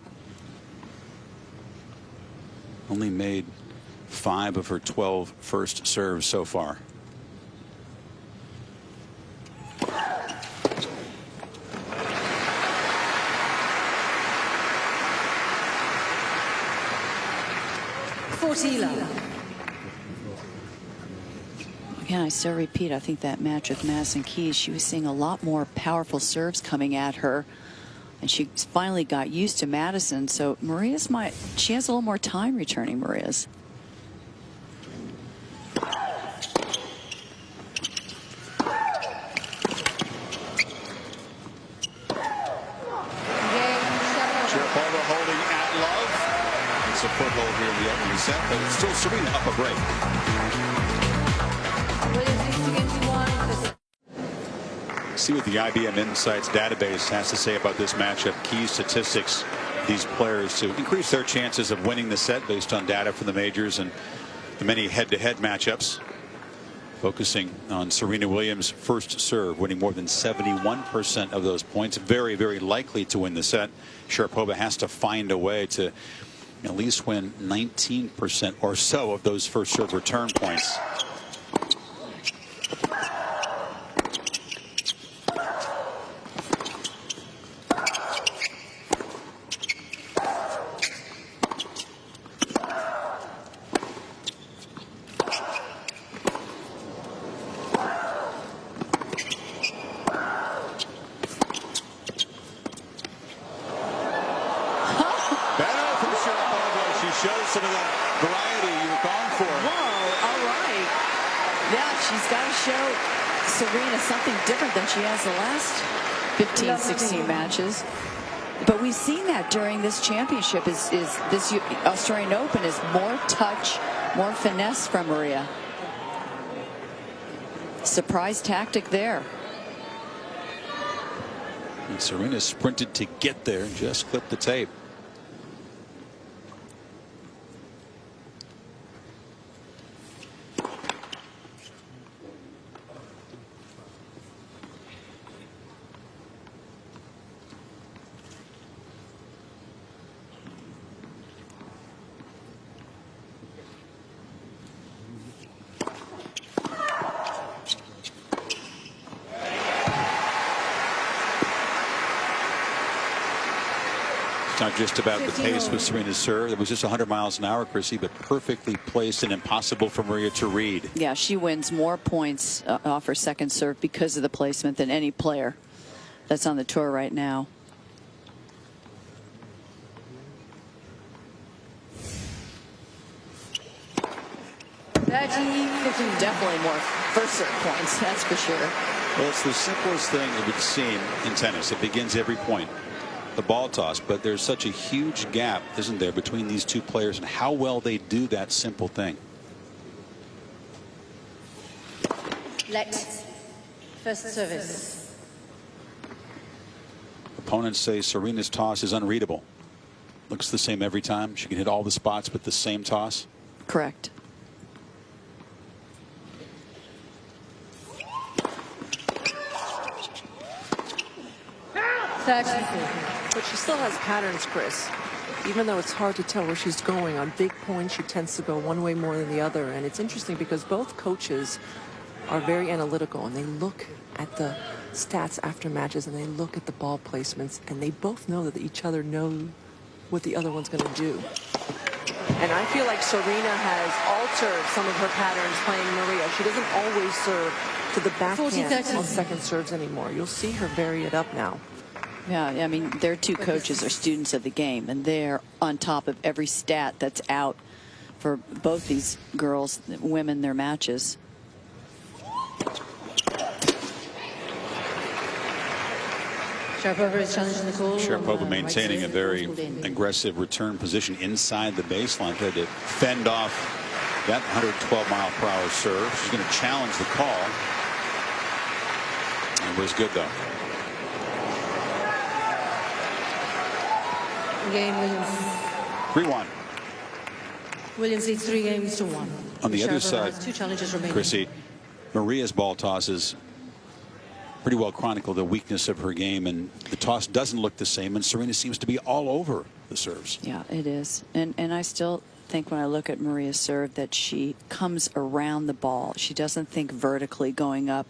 Only made 5 of her 12 first serves so far. Sila. Again, I still repeat, I think that match with Madison Keys, she was seeing a lot more powerful serves coming at her. And she finally got used to Madison. So Maria's she has a little more time returning, Maria's. Sharapova holding at love. It's a foothold here in the opening set, but it's still Serena up a break. See what the IBM Insights database has to say about this matchup. Key statistics, these players to increase their chances of winning the set based on data from the majors and the many head-to-head matchups. Focusing on Serena Williams' first serve, winning more than 71% of those points. Very, very likely to win the set. Sharapova has to find a way to at least win 19% or so of those first serve return points. Shows some of that variety you were calling for. Whoa, all right. Yeah, she's got to show Serena something different than she has the last 15, 16 matches. But we've seen that during this championship. Is this Australian Open is more touch, more finesse from Maria. Surprise tactic there. And Serena sprinted to get there and just clipped the tape. Not just about the pace with Serena's serve. It was just 100 miles an hour, Chrissy, but perfectly placed and impossible for Maria to read. Yeah, she wins more points off her second serve because of the placement than any player that's on the tour right now. Definitely more first serve points, that's for sure. Well, it's the simplest thing it would seem in tennis. It begins every point. The ball toss, but there's such a huge gap, isn't there, between these two players and how well they do that simple thing. Let first service. Opponents say Serena's toss is unreadable. Looks the same every time. She can hit all the spots with the same toss. Correct. But she still has patterns, Chris. Even though it's hard to tell where she's going, on big points she tends to go one way more than the other. And it's interesting because both coaches are very analytical and they look at the stats after matches and they look at the ball placements and they both know that each other know what the other one's going to do. And I feel like Serena has altered some of her patterns playing Maria. She doesn't always serve to the backhand on second serves anymore. You'll see her vary it up now. Yeah, I mean, their two coaches are students of the game, and they're on top of every stat that's out for both these girls, women, their matches. Sharapova is challenging the call. Sharapova maintaining a very aggressive return position inside the baseline. Tried to fend off that 112-mile-per-hour serve. She's going to challenge the call. It was good, though. Game Williams. 3-1. Williams leads 3-1. On the other side, has 2 challenges remaining. Chrissy, Maria's ball tosses pretty well chronicle the weakness of her game, and the toss doesn't look the same, and Serena seems to be all over the serves. Yeah, it is. And I still think when I look at Maria's serve that she comes around the ball. She doesn't think vertically going up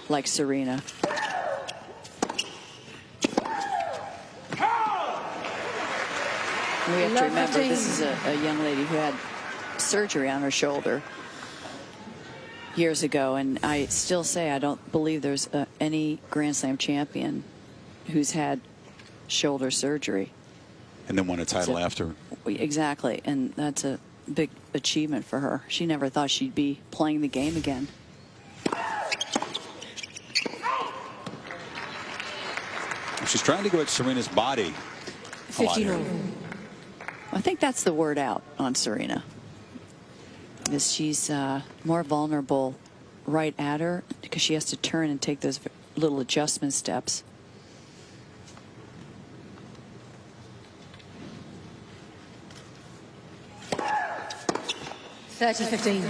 like Serena. We have to remember this is a young lady who had surgery on her shoulder years ago, and I still say I don't believe there's any Grand Slam champion who's had shoulder surgery. And then won a title after. Exactly, and that's a big achievement for her. She never thought she'd be playing the game again. She's trying to go at Serena's body. 15-all. I think that's the word out on Serena. Is she's more vulnerable right at her because she has to turn and take those little adjustment steps. $30-15.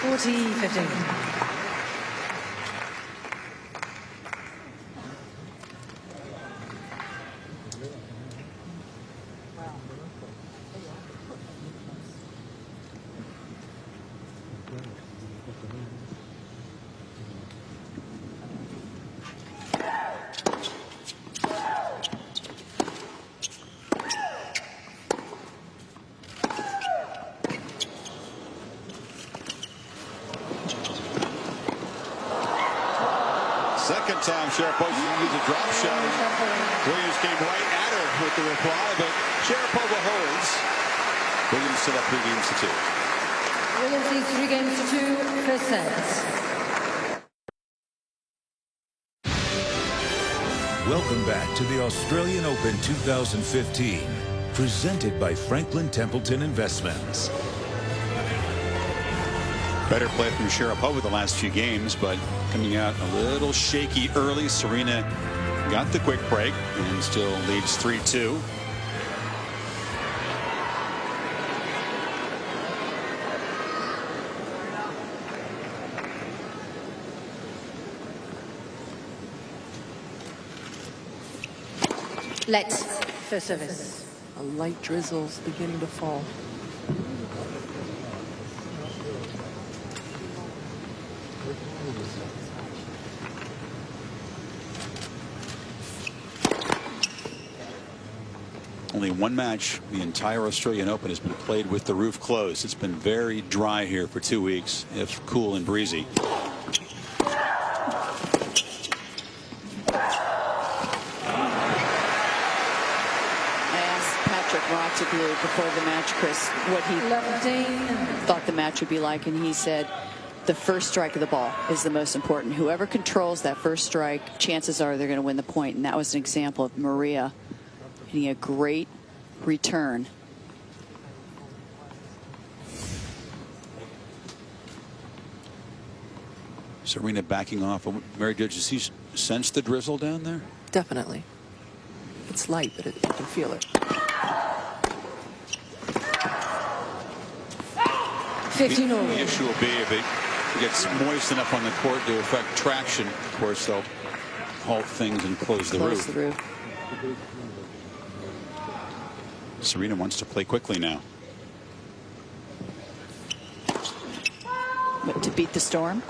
$40-15. Second time Sharapova used a drop shot. Williams came right at her with the reply, but Sharapova holds. Williams set up 3 games to 2. Williams leads 3 games to 2 first sets. Welcome back to the Australian Open 2015, presented by Franklin Templeton Investments. Better play from Sharapova the last few games, but coming out a little shaky early. Serena got the quick break and still leads 3-2. Let's first service. A light drizzle's beginning to fall. Only one match the entire Australian Open has been played with the roof closed. It's been very dry here for 2 weeks, if cool and breezy. Before the match, Chris, what he thought the match would be like, and he said the first strike of the ball is the most important. Whoever controls that first strike, chances are they're going to win the point, and that was an example of Maria hitting a great return. Serena backing off. Mary, did you see, sense the drizzle down there? Definitely. It's light, but you can feel it. 15-all. The issue will be if it gets moist enough on the court to affect traction. Of course, they'll halt things and close the roof. Serena wants to play quickly now. But to beat the storm.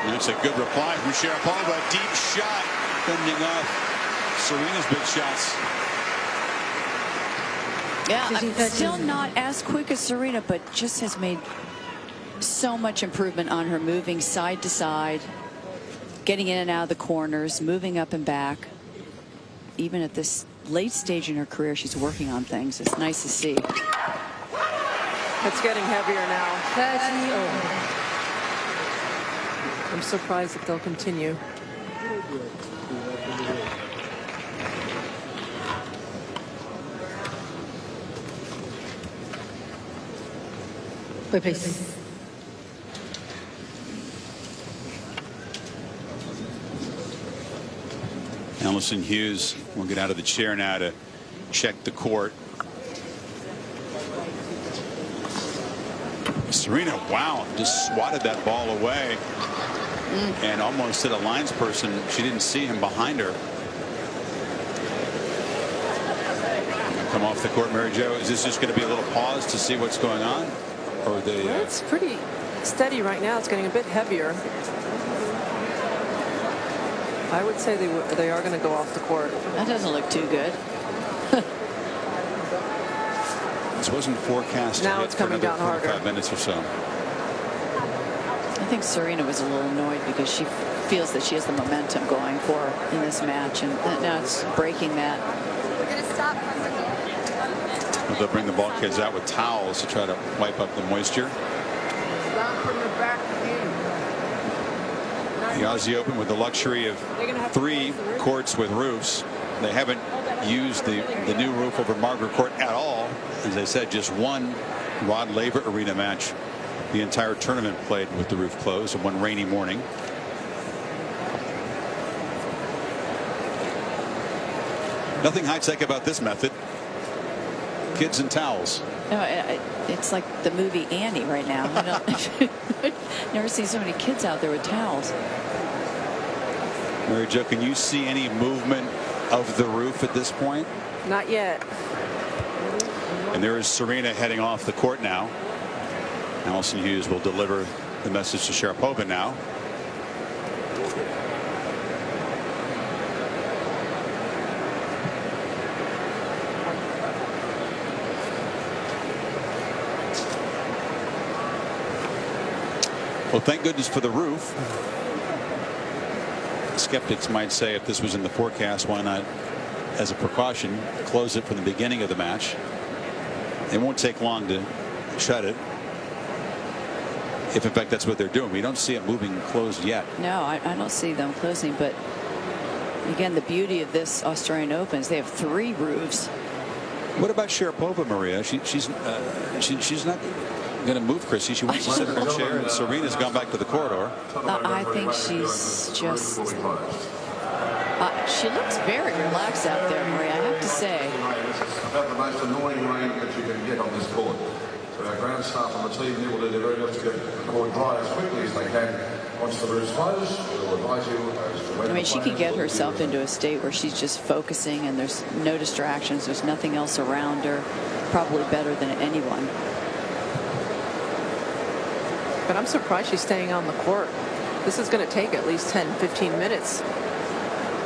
That's a good reply from Sharapova. Deep shot, fending off Serena's big shots. Yeah, I'm still not as quick as Serena, but just has made so much improvement on her moving side to side, getting in and out of the corners, moving up and back. Even at this late stage in her career, she's working on things. It's nice to see. It's getting heavier now. 30-all. I'm surprised that they'll continue. Wait, please. Allison Hughes will get out of the chair now to check the court. Serena, wow, just swatted that ball away and almost hit a linesperson. She didn't see him behind her. Come off the court, Mary Jo. Is this just going to be a little pause to see what's going on? Or they, Well, it's pretty steady right now. It's getting a bit heavier. I would say they are going to go off the court. That doesn't look too good. This wasn't forecast Now to it's hit for coming another down 45 harder. minutes or so. I think Serena was a little annoyed because she feels that she has the momentum going for her in this match, and now it's breaking that. We're going to stop. They'll bring the ball kids out with towels to try to wipe up the moisture. The Aussie Open with the luxury of 3 courts with roofs. They haven't used the new roof over Margaret Court at all. As I said, just one Rod Laver Arena match. The entire tournament played with the roof closed on one rainy morning. Nothing high-tech about this method. Kids and towels. No, it's like the movie Annie right now. Never seen so many kids out there with towels. Mary Jo, can you see any movement of the roof at this point? Not yet. And there is Serena heading off the court now. Allison Hughes will deliver the message to Sharapova now. Well, thank goodness for the roof. Skeptics might say if this was in the forecast, why not, as a precaution, close it from the beginning of the match. It won't take long to shut it. If in fact that's what they're doing. We don't see it moving closed yet. No, I don't see them closing, but again, the beauty of this Australian Open is they have 3 roofs. What about Sharapova, Maria? She's not going to move, Chrissy. She wants to sit in her chair, and Serena's gone back to the corridor. I think she's just she looks very relaxed out there, Maria, I have to say. About the most annoying rain that you can get on this court. So our ground staff on the team here will do their very best to get the court dry as quickly as they can. Once the roof's closed, we'll advise you as to when. I mean, she could get herself into a state where she's just focusing and there's no distractions. There's nothing else around her. Probably better than anyone. But I'm surprised she's staying on the court. This is going to take at least 10-15 minutes.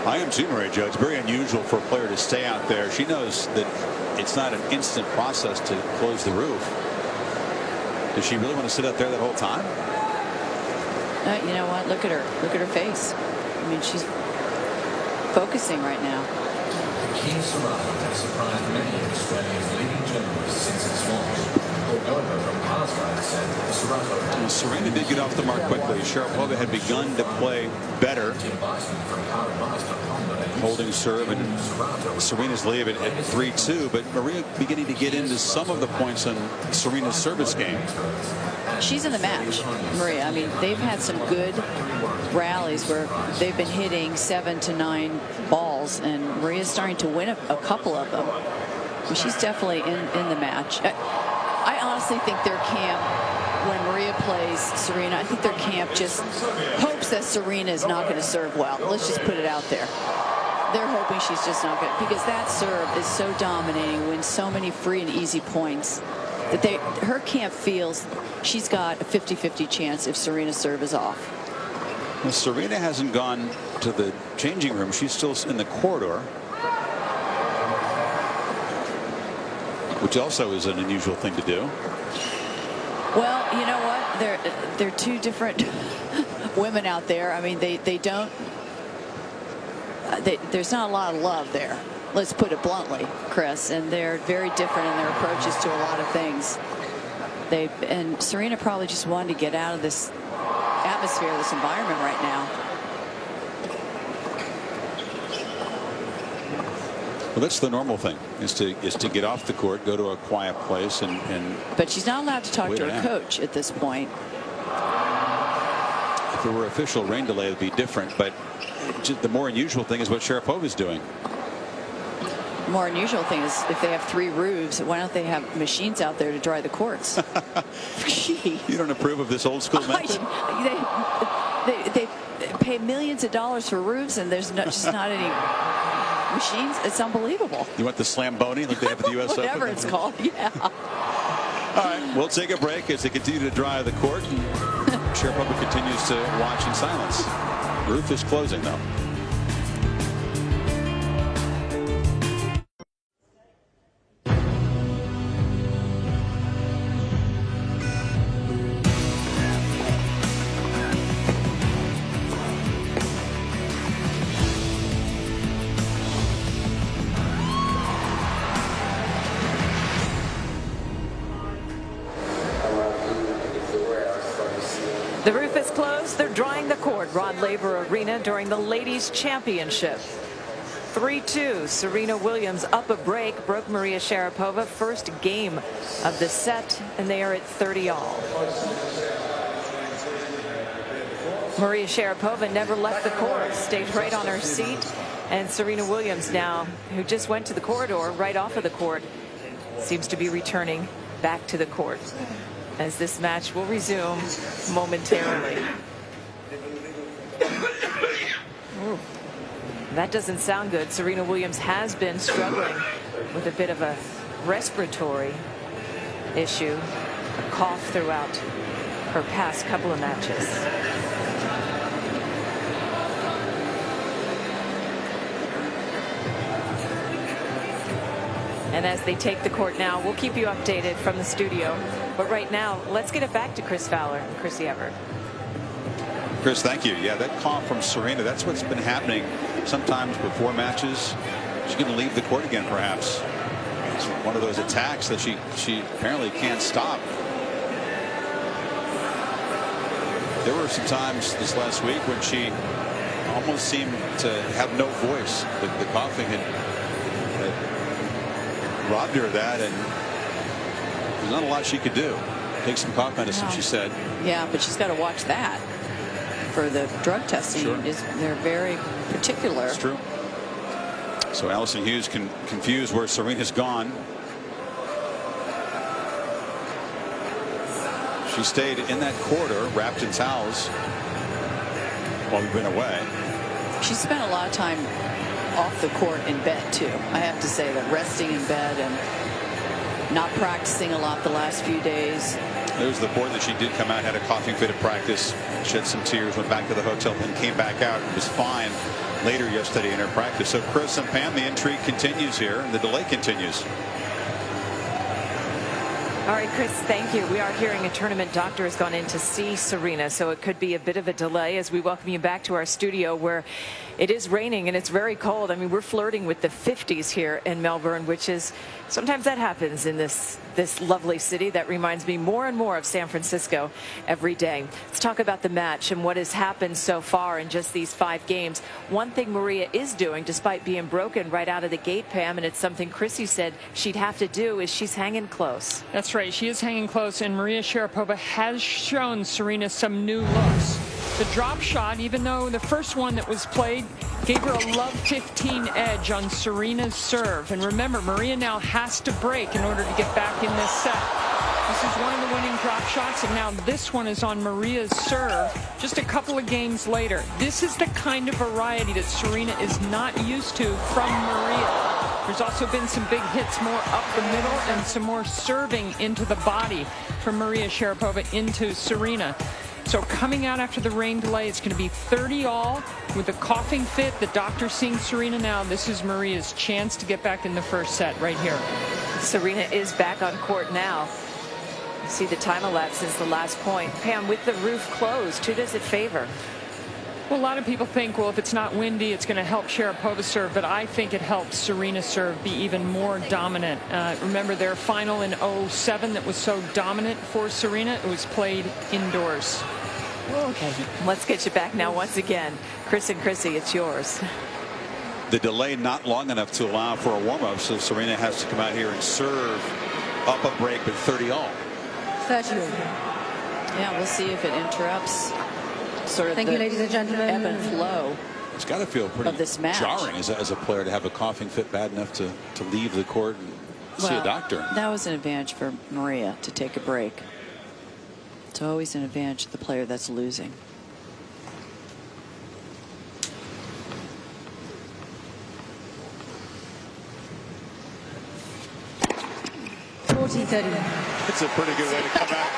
I am too, Maria Jo. It's very unusual for a player to stay out there. She knows that it's not an instant process to close the roof. Does she really want to sit out there that whole time? You know what? Look at her. Look at her face. I mean, she's focusing right now. Maria Sharapova has surprised many of Australia's leading journalists since its launch. Serena did get off the mark quickly. Sharapova had begun to play better, holding serve, and Serena's lead at 3-2. But Maria beginning to get into some of the points on Serena's service game. She's in the match, Maria. I mean, they've had some good rallies where they've been hitting 7 to 9 balls, and Maria's starting to win a couple of them. But she's definitely in the match. I honestly think their camp, when Maria plays Serena, I think their camp just hopes that Serena is not going to serve well. Let's just put it out there. They're hoping she's just not going to, because that serve is so dominating, wins so many free and easy points, that her camp feels she's got a 50-50 chance if Serena's serve is off. Well, Serena hasn't gone to the changing room. She's still in the corridor, which also is an unusual thing to do. Well, you know what? They're 2 different women out there. I mean, they don't. There's not a lot of love there. Let's put it bluntly, Chris. And they're very different in their approaches to a lot of things. And Serena probably just wanted to get out of this atmosphere, this environment right now. Well, that's the normal thing, is to get off the court, go to a quiet place, and But she's not allowed to talk to her coach at this point. If it were official rain delay, it would be different. But the more unusual thing is what Sharapova is doing. The more unusual thing is if they have 3 roofs, why don't they have machines out there to dry the courts? You don't approve of this old school method? They pay millions of dollars for roofs, and there's just not any machines. It's unbelievable. You want the Slamboni like they have at the U.S. Open? Whatever it's called, yeah. All right, we'll take a break as they continue to dry the court. And Sharapova continues to watch in silence. Roof is closing, though. The roof is closed. They're drying the court. Rod Laver Arena during the Ladies Championship. 3-2. Serena Williams up a break. Broke Maria Sharapova. First game of the set, and they are at 30-all. Maria Sharapova never left the court. Stayed right on her seat. And Serena Williams now, who just went to the corridor right off of the court, seems to be returning back to the court, as this match will resume momentarily. Ooh, that doesn't sound good. Serena Williams has been struggling with a bit of a respiratory issue, a cough throughout her past couple of matches. And as they take the court now, we'll keep you updated from the studio. But right now, let's get it back to Chris Fowler and Chrissy Everett. Chris, thank you. Yeah, that cough from Serena, that's what's been happening sometimes before matches. She's going to leave the court again, perhaps. It's one of those attacks that she apparently can't stop. There were some times this last week when she almost seemed to have no voice. The coughing had robbed her of that, and there's not a lot she could do. Take some cough medicine, she said. Yeah, but she's got to watch that for the drug testing. Sure. They're very particular. It's true. So Allison Hughes confused where Serena's gone. She stayed in that corridor, wrapped in towels, while we've been away. She spent a lot of time off the court in bed too. I have to say that, resting in bed and not practicing a lot the last few days. There's the report that she did come out, had a coughing fit at practice, shed some tears, went back to the hotel, and came back out and was fine later yesterday in her practice. So Chris and Pam, the intrigue continues here, and the delay continues. All right, Chris, thank you. We are hearing a tournament doctor has gone in to see Serena, so it could be a bit of a delay as we welcome you back to our studio, where it is raining and it's very cold. I mean, we're flirting with the 50s here in Melbourne, which is sometimes that happens in this lovely city that reminds me more and more of San Francisco every day. Let's talk about the match and what has happened so far in just these 5 games. One thing Maria is doing, despite being broken right out of the gate, Pam, and it's something Chrissy said she'd have to do, is she's hanging close. That's right. She is hanging close, and Maria Sharapova has shown Serena some new looks. The drop shot, even though the first one that was played gave her a love 15 edge on Serena's serve. And remember, Maria now has to break in order to get back in this set. This is one of the winning drop shots, and now this one is on Maria's serve just a couple of games later. This is the kind of variety that Serena is not used to from Maria. There's also been some big hits more up the middle and some more serving into the body from Maria Sharapova into Serena. So coming out after the rain delay, it's going to be 30-all with a coughing fit. The doctor's seeing Serena now. This is Maria's chance to get back in the first set right here. Serena is back on court now. You see the time elapsed since the last point. Pam, with the roof closed, who does it favor? Well, a lot of people think, well, if it's not windy, it's going to help Sharapova serve, but I think it helps Serena serve be even more dominant. Remember their final in 07 that was so dominant for Serena? It was played indoors. Okay, let's get you back now once again. Chris and Chrissy, it's yours. the delay not long enough to allow for a warm-up, so Serena has to come out here and serve up a break with 30-all. 30. Yeah, we'll see if it interrupts sort of Thank you, ladies and gentlemen. ebb and flow. It's got to feel pretty of this match. jarring as a player to have a coughing fit bad enough to leave the court and see a doctor. That was an advantage for Maria to take a break. It's always an advantage to the player that's losing. It's a pretty good way to come out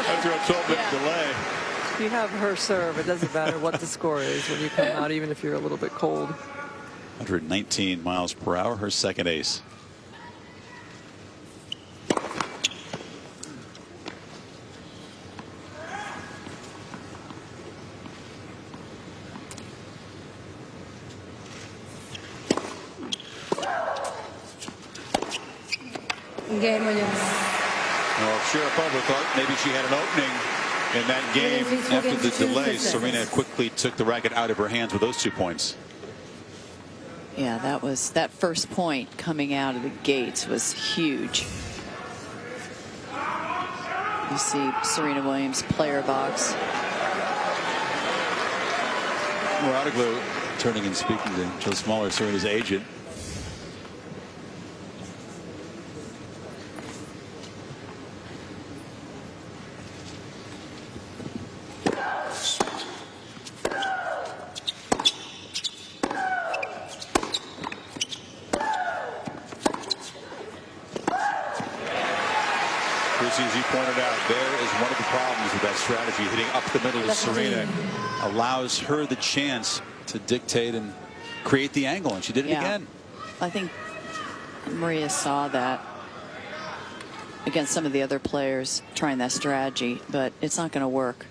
after a 12-minute delay. If you have her serve, it doesn't matter what the score is when you come out, even if you're a little bit cold. 119 miles per hour, her second ace. Game Williams. Well, Sharapova thought maybe she had an opening in that game after the delay. Serena quickly took the racket out of her hands with those 2 points. Yeah, that first point coming out of the gates was huge. You see Serena Williams player box. Muratoglu turning and speaking to Joe Smaller, Serena's agent. As you pointed out, there is one of the problems with that strategy. Hitting up the middle of Serena allows her the chance to dictate and create the angle, and she did it again. I think Maria saw that against some of the other players trying that strategy, but it's not going to work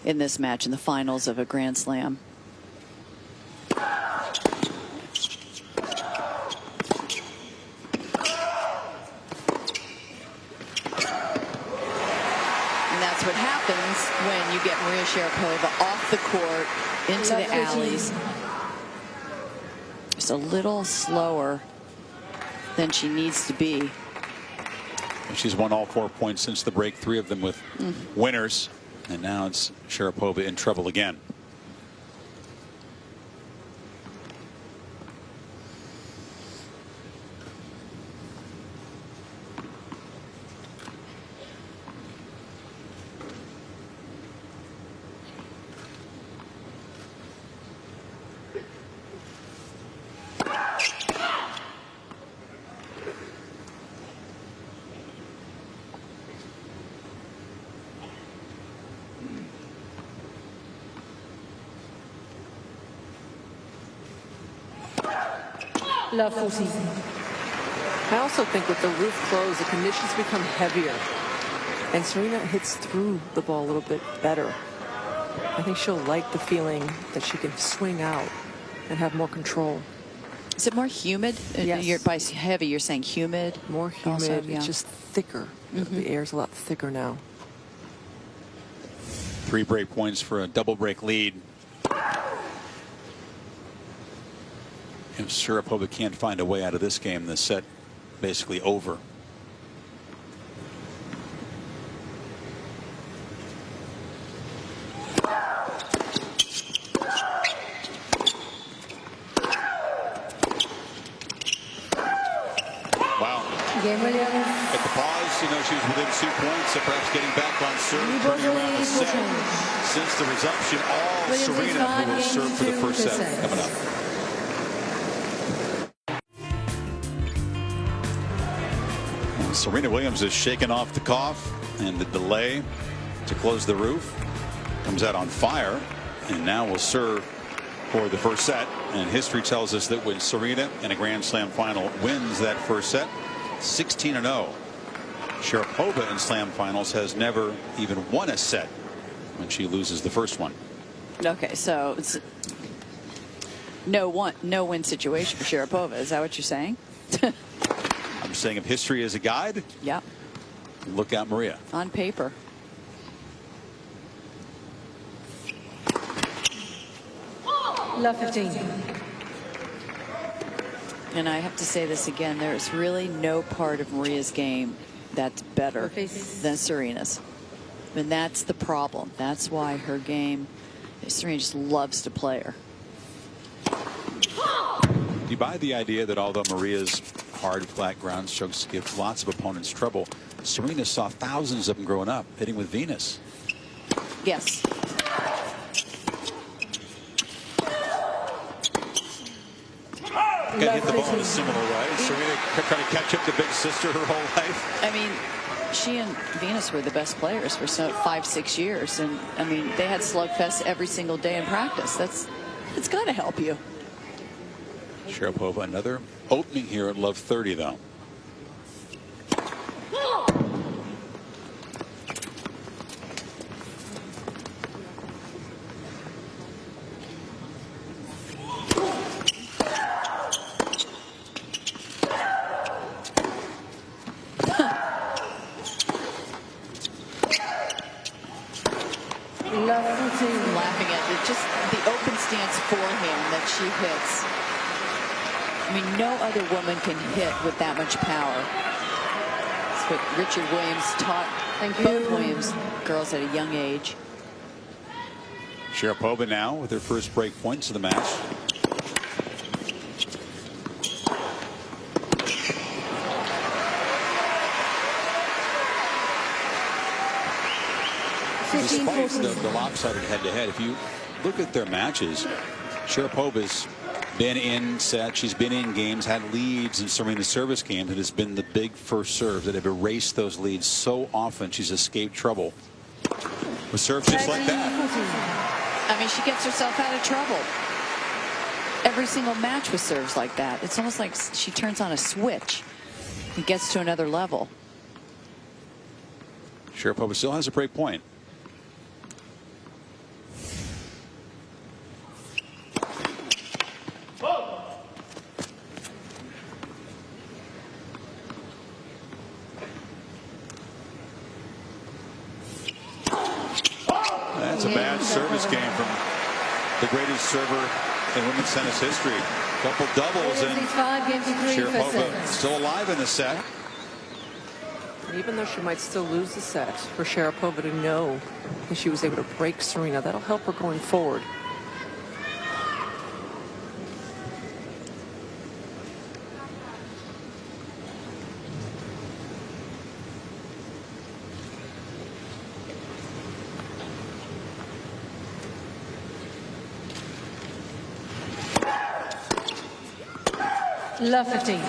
in this match in the finals of a Grand Slam. What happens when you get Maria Sharapova off the court into the alleys. Just a little slower than she needs to be. She's won all 4 points since the break, 3 of them with winners, and now it's Sharapova in trouble again. Love 40. I also think with the roof closed, the conditions become heavier. And Serena hits through the ball a little bit better. I think she'll like the feeling that she can swing out and have more control. Is it more humid? Yes. By heavy, you're saying humid? More humid. Also, yeah. It's just thicker. The air's a lot thicker now. 3 break points for a double break lead. If Sharapova can't find a way out of this game, the set basically over. Wow. Game Williams. At the pause, you know, she was within 2 points, so perhaps getting back on serve, turning around the set. Since the resumption, all Serena, who will serve for the first set coming up. Serena Williams has shaken off the cough, and the delay to close the roof comes out on fire, and now will serve for the first set. And history tells us that when Serena in a Grand Slam final wins that first set, 16-0. Sharapova in Slam finals has never even won a set when she loses the first one. Okay, so it's no win situation for Sharapova. Is that what you're saying? I'm saying if history is a guide, yeah, look out Maria. On paper. Love 15. And I have to say this again, there's really no part of Maria's game that's better than Serena's. And that's the problem. That's why her game, Serena just loves to play her. Do you buy the idea that although Maria's hard, flat ground strokes give lots of opponents trouble, Serena saw thousands of them growing up hitting with Venus? Yes. Got hit the ball in a similar way. Serena trying to catch up to big sister her whole life. I mean, she and Venus were the best players for 5-6 years, and I mean they had slugfests every single day in practice. It's got to help you. Sharapova, another opening here at love 30 though. Laughing at it, just the open stance forehand that she hits. I mean, no other woman can hit with that much power. That's what Richard Williams taught both Williams girls at a young age. Sharapova now with her first break points of the match. Despite the lopsided head-to-head, if you look at their matches, Sharapova's been in sets, she's been in games, had leads in Serena's service games. It has been the big first serves that have erased those leads so often. She's escaped trouble with serves just like that. I mean, she gets herself out of trouble. Every single match with serves like that. It's almost like she turns on a switch and gets to another level. Sharapova still has a break point. That's a bad service game from the greatest server in women's tennis history. Couple doubles, and Sharapova still alive in the set. Even though she might still lose the set, for Sharapova to know that she was able to break Serena, that'll help her going forward. Love 15.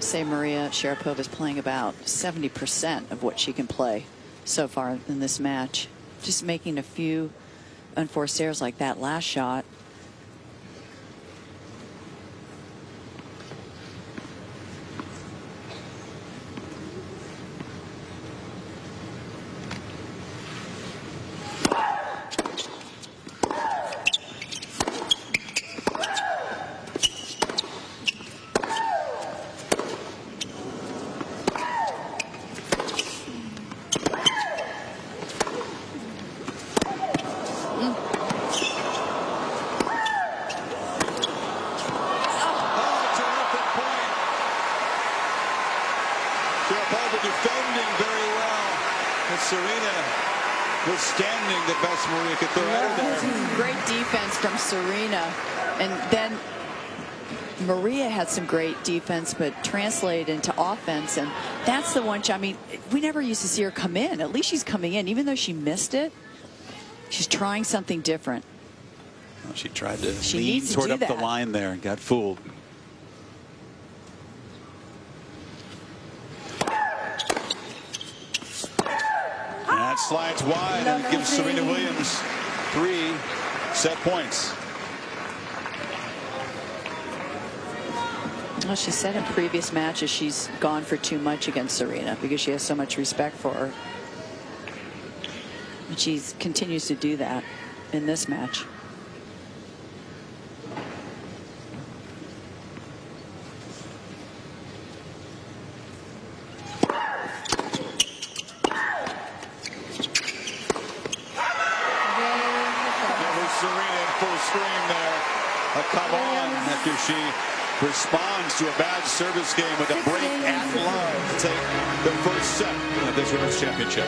Say Maria Sharapova is playing about 70% of what she can play so far in this match. Just making a few unforced errors like that last shot. Sharapova defending very well. And Serena withstanding the best Maria could throw at her there. Great defense from Serena. And then Maria had some great defense, but translated into offense. And that's the one, I mean, we never used to see her come in. At least she's coming in. Even though she missed it, she's trying something different. Well, she tried to lean toward up the line there and got fooled. And that slides wide and gives Serena Williams 3 set points. Well, she said in previous matches she's gone for too much against Serena because she has so much respect for her. And she continues to do that in this match. Serena responds to a bad service game with a break at love to take the first set of this Women's Championship.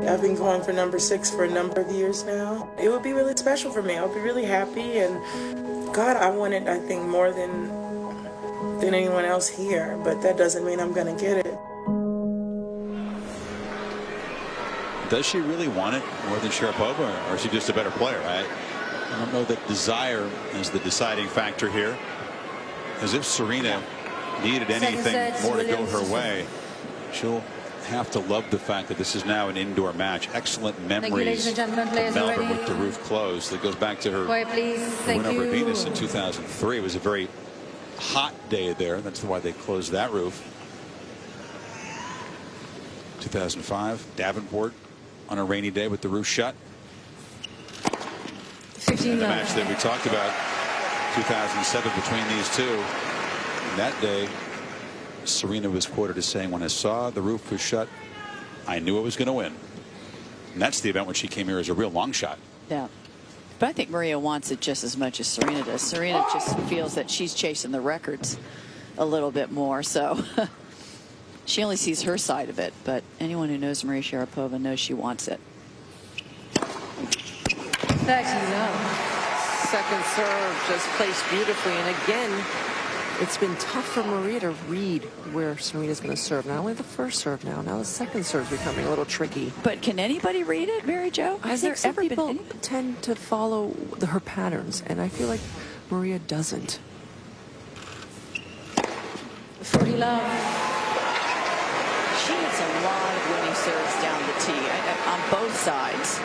I've been going for number 6 for a number of years now. It would be really special for me. I'll be really happy, and God, I want it, I think, more than anyone else here, but that doesn't mean I'm going to get it. Does she really want it more than Sharapova, or is she just a better player? I don't know that desire is the deciding factor here. As if Serena needed anything more to go her way, she'll have to love the fact that this is now an indoor match. Excellent memories of Melbourne with the roof closed. That goes back to her win over Venus in 2003. It was a very hot day there. That's why they closed that roof. 2005, Davenport on a rainy day with the roof shut. And the match that we talked about, 2007, between these two. And that day, Serena was quoted as saying, "When I saw the roof was shut, I knew I was going to win." And that's the event when she came here as a real long shot. Yeah. But I think Maria wants it just as much as Serena does. Serena just feels that she's chasing the records a little bit more. So she only sees her side of it. But anyone who knows Maria Sharapova knows she wants it. Second serve just placed beautifully. And again, it's been tough for Maria to read where Serena's going to serve. Not only the first serve now the second serve is becoming a little tricky. But can anybody read it, Mary Jo? Has there ever been people tend to follow her patterns, and I feel like Maria doesn't. 40 love. She hits a lot of winning serves down the tee on both sides.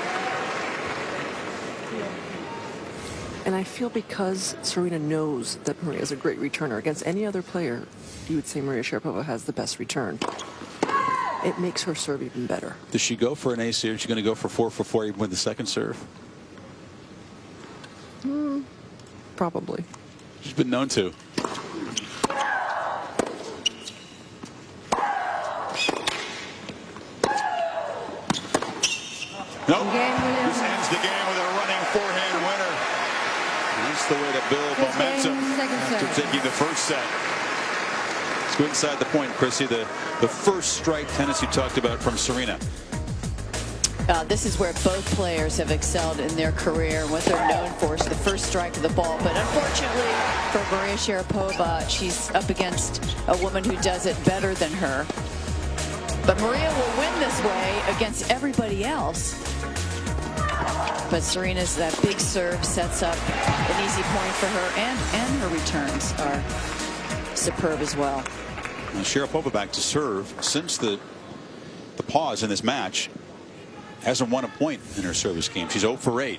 And I feel because Serena knows that Maria is a great returner, against any other player, you would say Maria Sharapova has the best return. It makes her serve even better. Does she go for an ace here? Is she going to go for 4 for 4 even with the second serve? Probably. She's been known to. Nope. This ends the game with a running forehand winner. That's the way to build momentum after taking the first set. Let's go inside the point, Chrissy. The first strike tennis you talked about from Serena. This is where both players have excelled in their career, and what they're known for is the first strike of the ball. But unfortunately for Maria Sharapova, she's up against a woman who does it better than her. But Maria will win this way against everybody else. But Serena's that big serve sets up an easy point for her, and her returns are superb as well. Now Sharapova back to serve since the pause in this match. Hasn't won a point in her service game. She's 0 for 8.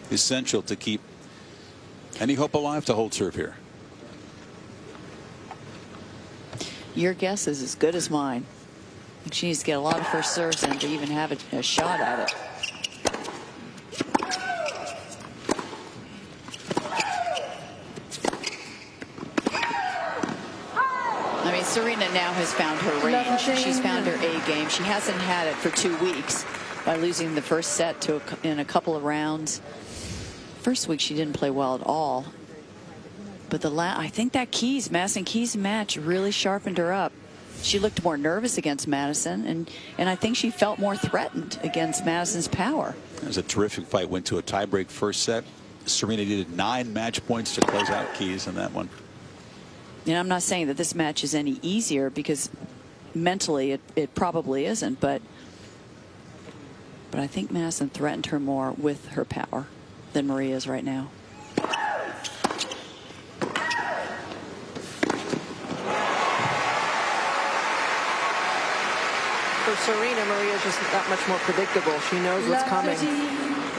Essential to keep any hope alive to hold serve here. Your guess is as good as mine. She needs to get a lot of first serves in to even have a shot at it. I mean, Serena now has found her range. She's found her A game. She hasn't had it for 2 weeks by losing the first set in a couple of rounds. First week she didn't play well at all. But I think that Madison Keys match really sharpened her up. She looked more nervous against Madison, and I think she felt more threatened against Madison's power. It was a terrific fight. Went to a tiebreak first set. Serena needed 9 match points to close out Keys in that one. And I'm not saying that this match is any easier, because mentally it probably isn't, but I think Madison threatened her more with her power than Maria is right now. For Serena, Maria's just that much more predictable. She knows what's coming.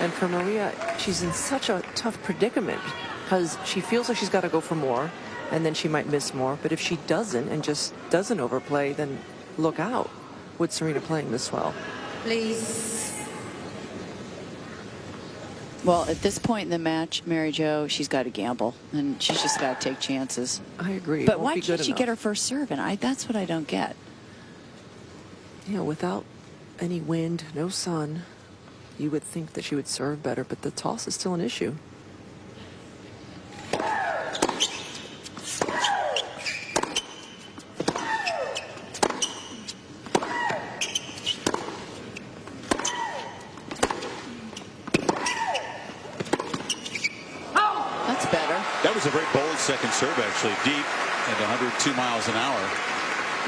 And for Maria, she's in such a tough predicament because she feels like she's got to go for more, and then she might miss more. But if she doesn't and just doesn't overplay, then look out with Serena playing this well. Please. Well, at this point in the match, Mary Jo, she's got to gamble, and she's just got to take chances. I agree. But why can't she get her first serve? And that's what I don't get. You know, without any wind, no sun, you would think that she would serve better, but the toss is still an issue. That was a very bold second serve, actually, deep at 102 miles an hour.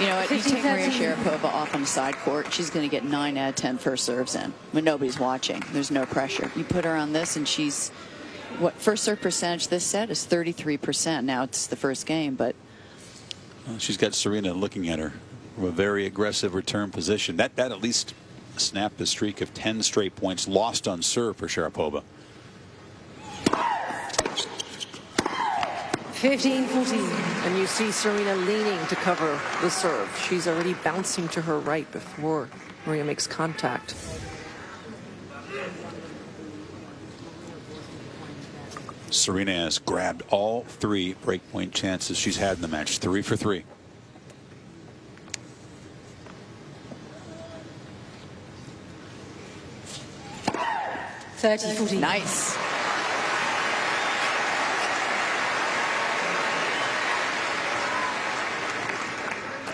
You know what? You take Maria Sharapova off on the side court, she's going to get 9 out of 10 first serves in when nobody's watching. There's no pressure. You put her on this, and she's what first serve percentage this set is 33%. Now it's the first game, but she's got Serena looking at her from a very aggressive return position. That at least snapped the streak of 10 straight points lost on serve for Sharapova. 15-14. And you see Serena leaning to cover the serve. She's already bouncing to her right before Maria makes contact. Serena has grabbed all 3 breakpoint chances she's had in the match, 3 for 3. Nice.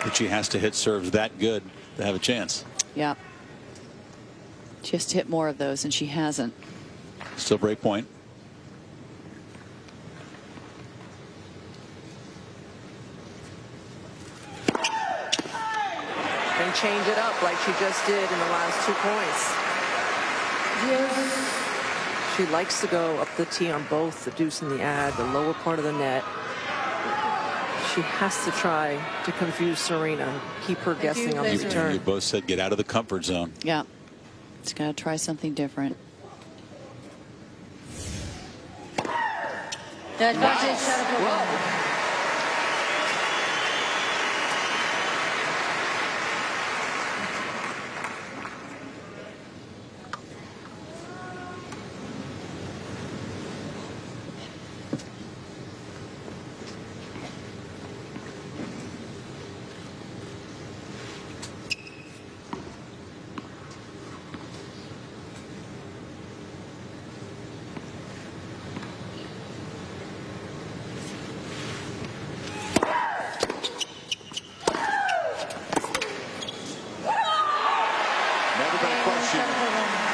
But she has to hit serves that good to have a chance. Yeah. She has to hit more of those, and she hasn't. Still break point. And change it up like she just did in the last 2 points. She likes to go up the tee on both the deuce and the ad, the lower part of the net. She has to try to confuse Serena, keep her guessing on the return. You both said get out of the comfort zone. Yeah. She's got to try something different. The advantage, Sharapova.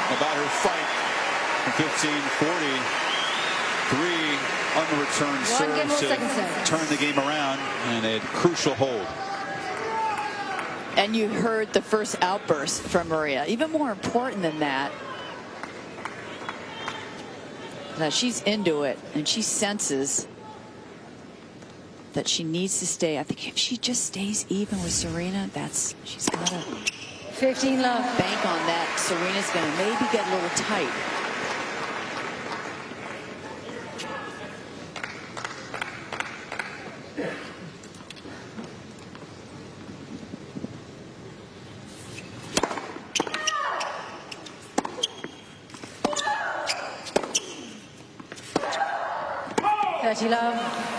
About her fight from 15-40. 3 unreturned serves to turn the game around, and a crucial hold. And you heard the first outburst from Maria. Even more important than that, now she's into it, and she senses that she needs to stay. I think if she just stays even with Serena, she's got to 15 love. Bank on that. Serena's going to maybe get a little tight.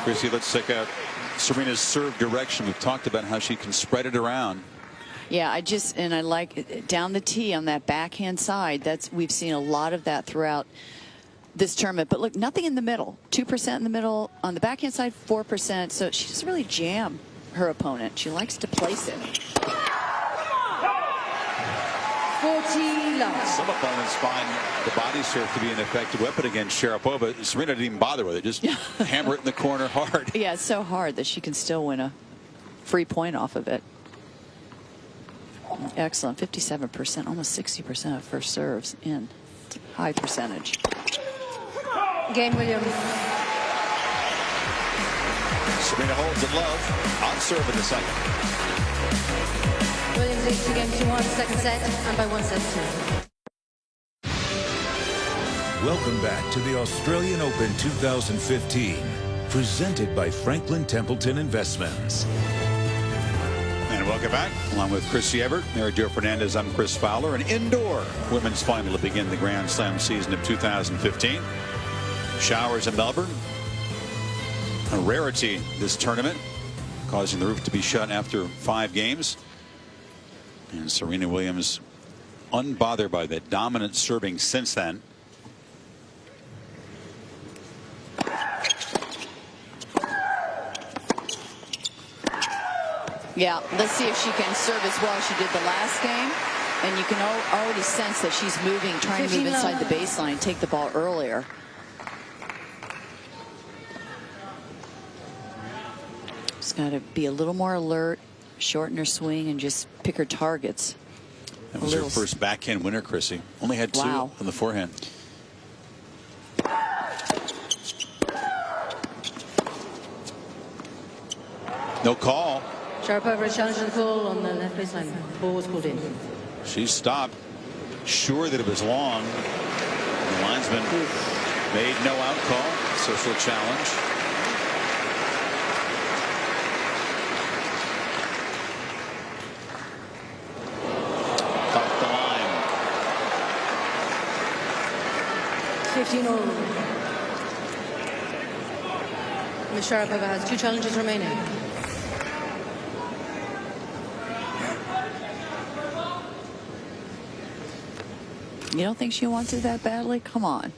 Chrissy, let's check out Serena's serve direction. We've talked about how she can spread it around. Yeah, I like it down the tee on that backhand side. We've seen a lot of that throughout this tournament. But look, nothing in the middle. 2% in the middle on the backhand side, 4%. So she doesn't really jam her opponent. She likes to place it. 40 love. Some opponents find the body serve to be an effective weapon against Sharapova. Serena didn't even bother with it. Just hammer it in the corner hard. Yeah, it's so hard that she can still win a free point off of it. Excellent. 57%, almost 60% of first serves in. High percentage. Game, Williams. Serena holds in love on serve in the second. Williams leads the game 2-1, second set, and by 1 set to 2. Welcome back to the Australian Open 2015, presented by Franklin Templeton Investments. And welcome back. Along with Chrissy Everett, Mary Jo Fernandez, I'm Chris Fowler. An indoor women's final to begin the Grand Slam season of 2015. Showers in Melbourne. A rarity this tournament, causing the roof to be shut after 5 games. And Serena Williams unbothered by that dominant serving since then. Yeah, let's see if she can serve as well as she did the last game. And you can already sense that she's moving, trying to move inside the baseline, take the ball earlier. Just got to be a little more alert, shorten her swing, and just pick her targets. That was her first backhand winner, Chrissy. Only had 2 on the forehand. No call. Sharapova challenged the call on the left baseline. Ball was called in. She stopped, sure that it was long. The linesman made no out call. Social challenge. Off the line. 15-all. Ms. Sharapova has 2 challenges remaining. You don't think she wants it that badly? Come on.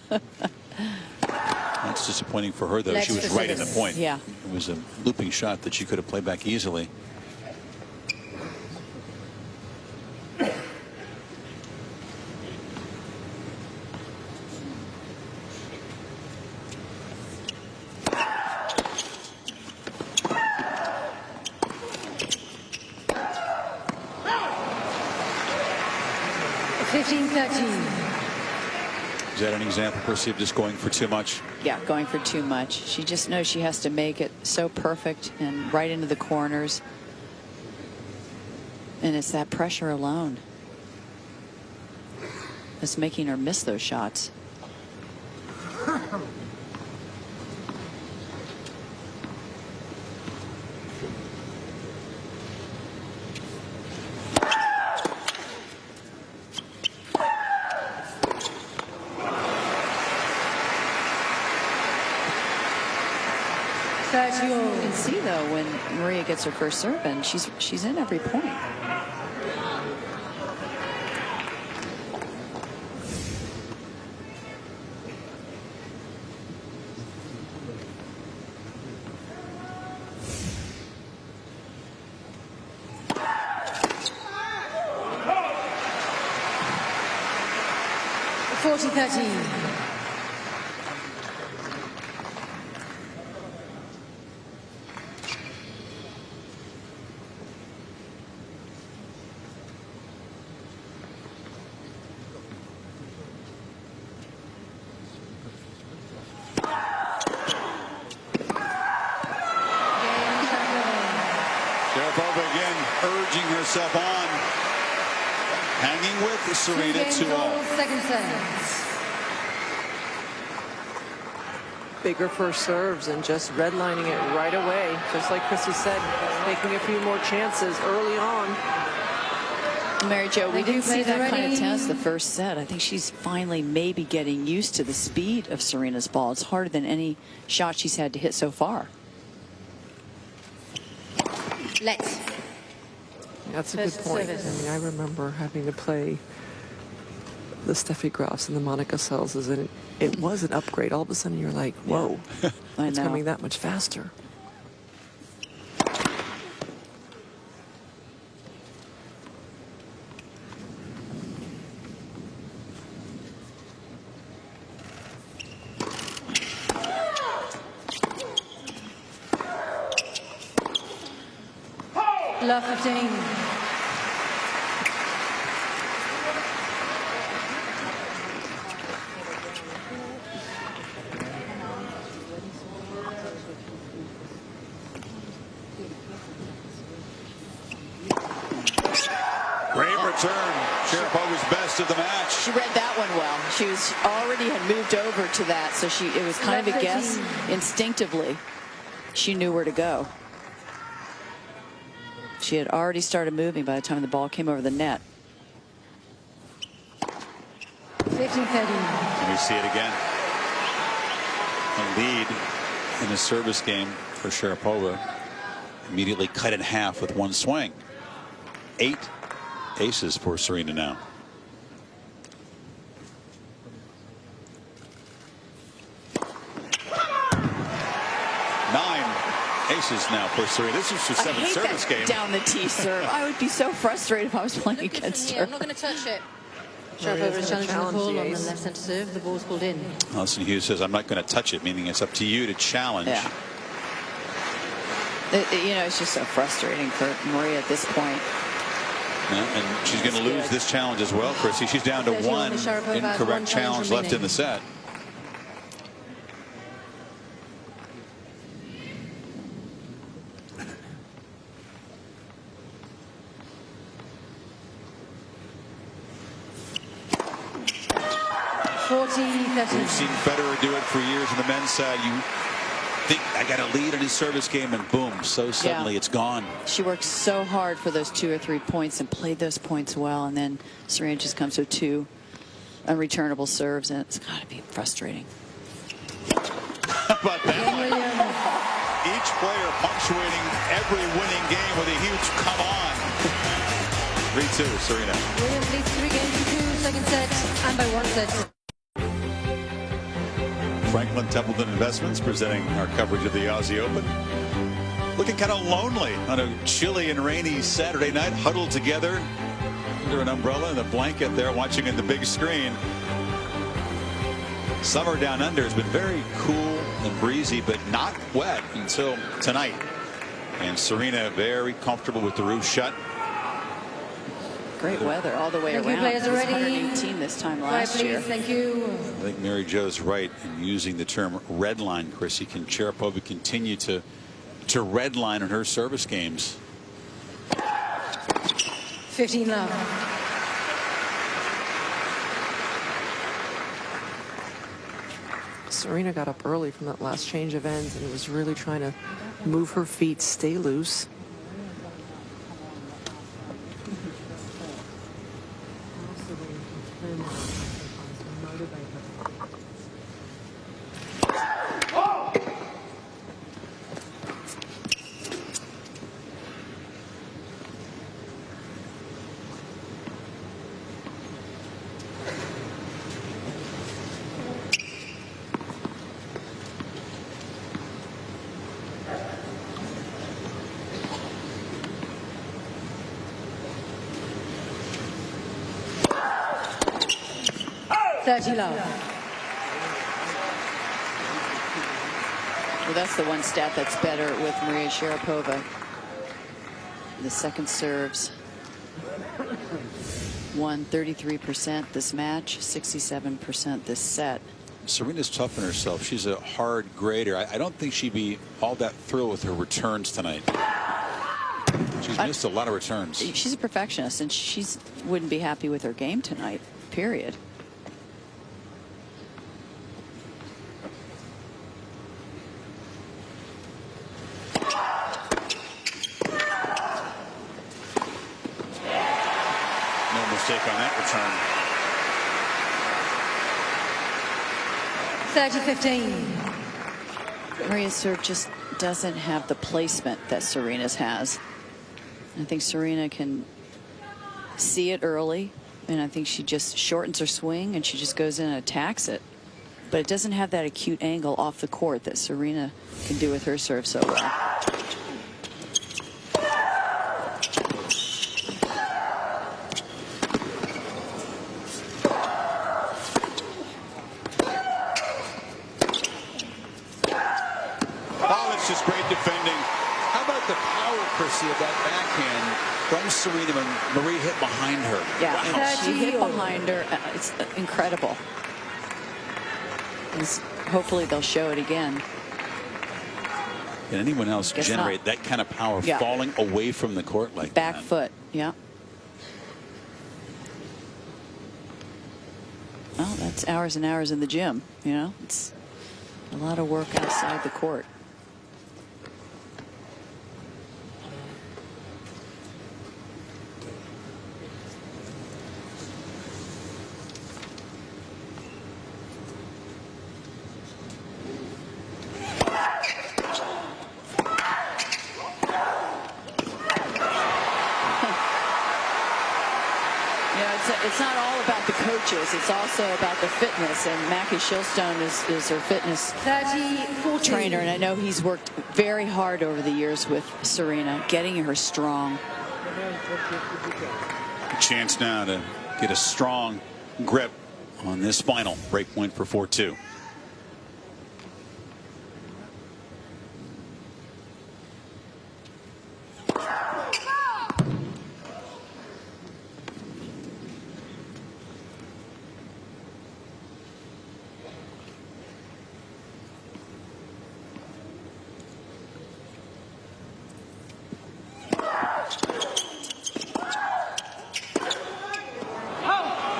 That's disappointing for her, though. She was right in the point. Yeah. It was a looping shot that she could have played back easily. Is that an example, Percy, of just going for too much? Yeah, going for too much. She just knows she has to make it so perfect and right into the corners. And it's that pressure alone that's making her miss those shots. You can see, though, when Maria gets her first serve in, she's in every point. Sharapova again urging herself on. Hanging with Serena 2-all. Second set. Bigger first serves and just redlining it right away. Just like Chrissy said, making a few more chances early on. Mary Jo, we didn't see that kind of tennis the first set. I think she's finally maybe getting used to the speed of Serena's ball. It's harder than any shot she's had to hit so far. Let's. That's a good point. I mean, I remember having to play the Steffi Grafs and the Monica Selses, and it was an upgrade. All of a sudden, you're like, whoa, it's coming that much faster. Love 15. Great return. Sharapova's best of the match. She read that one well. She was already had moved over to that, so it was kind of a guess instinctively. She knew where to go. She had already started moving by the time the ball came over the net. 15-13. And we see it again. A lead in the service game for Sharapova immediately cut in half with one swing. 8 aces for Serena now. Aces now for Serena. This is her 7th service game. Down the tee serve. I would be so frustrated if I was playing against her. I'm not going to touch it. Sharapova is challenging the ball on the left centre serve. The ball's pulled in. Alison Hughes says, I'm not going to touch it, meaning it's up to you to challenge. Yeah. You know, it's just so frustrating for Maria at this point. Yeah, and she's going to lose this challenge as well, Chrissy. She's down to one incorrect challenge left in the set. We've seen Federer do it for years on the men's side. You think, I got a lead in his service game, and boom, so suddenly it's gone. She worked so hard for those 2 or 3 points and played those points well, and then Serena just comes with 2 unreturnable serves, and it's got to be frustrating. How about that one? Each player punctuating every winning game with a huge come on. 3-2, Serena. Williams leads 3 games to 2, second set, and by 1 set. Franklin Templeton Investments presenting our coverage of the Aussie Open. Looking kind of lonely on a chilly and rainy Saturday night, huddled together under an umbrella and a blanket there, watching in the big screen. Summer down under has been very cool and breezy, but not wet until tonight. And Serena very comfortable with the roof shut. Great weather all the way around. Players are ready. 118 this time last year. Thank you. I think Mary Jo's right in using the term red line, Chrissy. Can Sharapova continue to red line in her service games? 15 love. Serena got up early from that last change of ends and was really trying to move her feet, stay loose. Well, that's the one stat that's better with Maria Sharapova. The second serves won 33% this match, 67% this set. Serena's tough on herself. She's a hard grader. I don't think she'd be all that thrilled with her returns tonight. She's missed a lot of returns. She's a perfectionist, and she wouldn't be happy with her game tonight, period. Mistake on that return. 30-15. Maria's serve just doesn't have the placement that Serena's has. I think Serena can see it early, and I think she just shortens her swing and she just goes in and attacks it. But it doesn't have that acute angle off the court that Serena can do with her serve so well. Just great defending. How about the power, Chrissy, of that backhand from Serena when Maria hit behind her? Yeah, wow. She hit behind her. It's incredible. Hopefully they'll show it again. Can anyone else generate that kind of power falling away from the court like back that? Foot, yeah. Well, that's hours and hours in the gym, you know. It's a lot of work outside the court. coaches. It's also about the fitness, and Mackie Shilstone is her fitness trainer, and I know he's worked very hard over the years with Serena, getting her strong. A chance now to get a strong grip on this final. Break point for 4-2.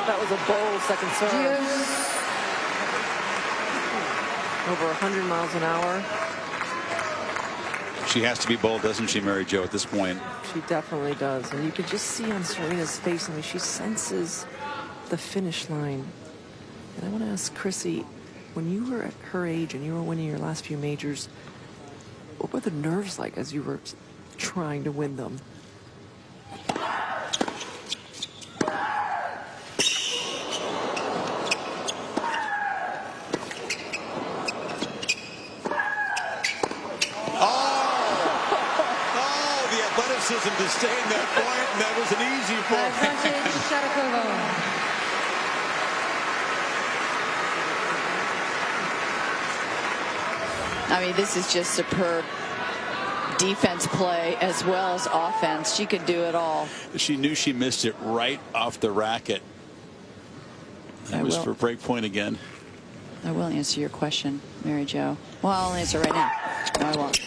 That was a bold second serve. Over 100 miles an hour. She has to be bold, doesn't she, Mary Jo, at this point? She definitely does. And you can just see on Serena's face, I mean, she senses the finish line. And I want to ask Chrissy, when you were at her age and you were winning your last few majors, what were the nerves like as you were trying to win them? To stay in that point, and that was an easy point. Sharapova. I mean, this is just superb defense play as well as offense. She could do it all. She knew she missed it right off the racket. That was for break point again. I will answer your question, Mary Jo. Well, I'll answer right now. No, I won't.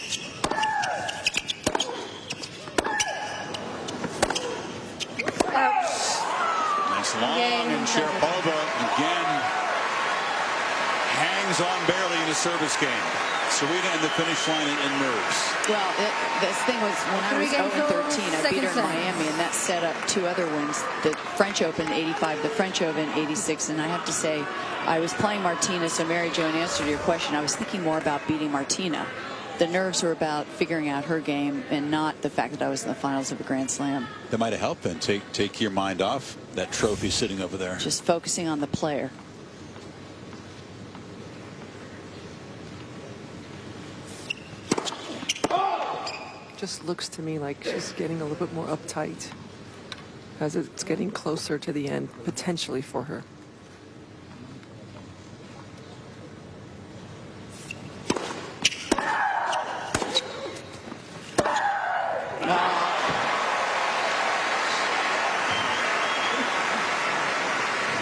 Long, and Sharapova again hangs on barely in a service game. Serena in the finish line in nerves. Well, this thing was when I was 0-13, I beat her in Miami, and that set up two other wins. The French Open 85, the French Open 86, and I have to say, I was playing Martina, so Mary Jo, in answer to your question, I was thinking more about beating Martina. The nerves were about figuring out her game and not the fact that I was in the finals of a Grand Slam. That might have helped then. Take your mind off that trophy sitting over there. Just focusing on the player. Just looks to me like she's getting a little bit more uptight as it's getting closer to the end, potentially for her.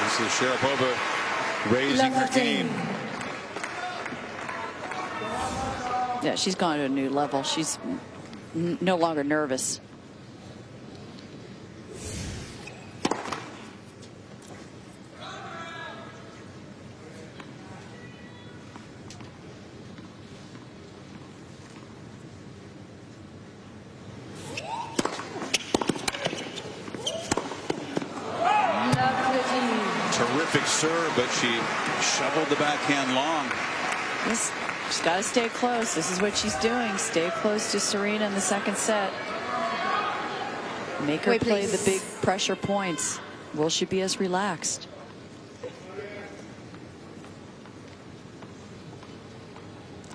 This is Sharapova raising her game. Yeah, she's gone to a new level. She's no longer nervous. Terrific serve, but she shoveled the backhand long. She's got to stay close. This is what she's doing. Stay close to Serena in the second set. Make her play the big pressure points. Will she be as relaxed?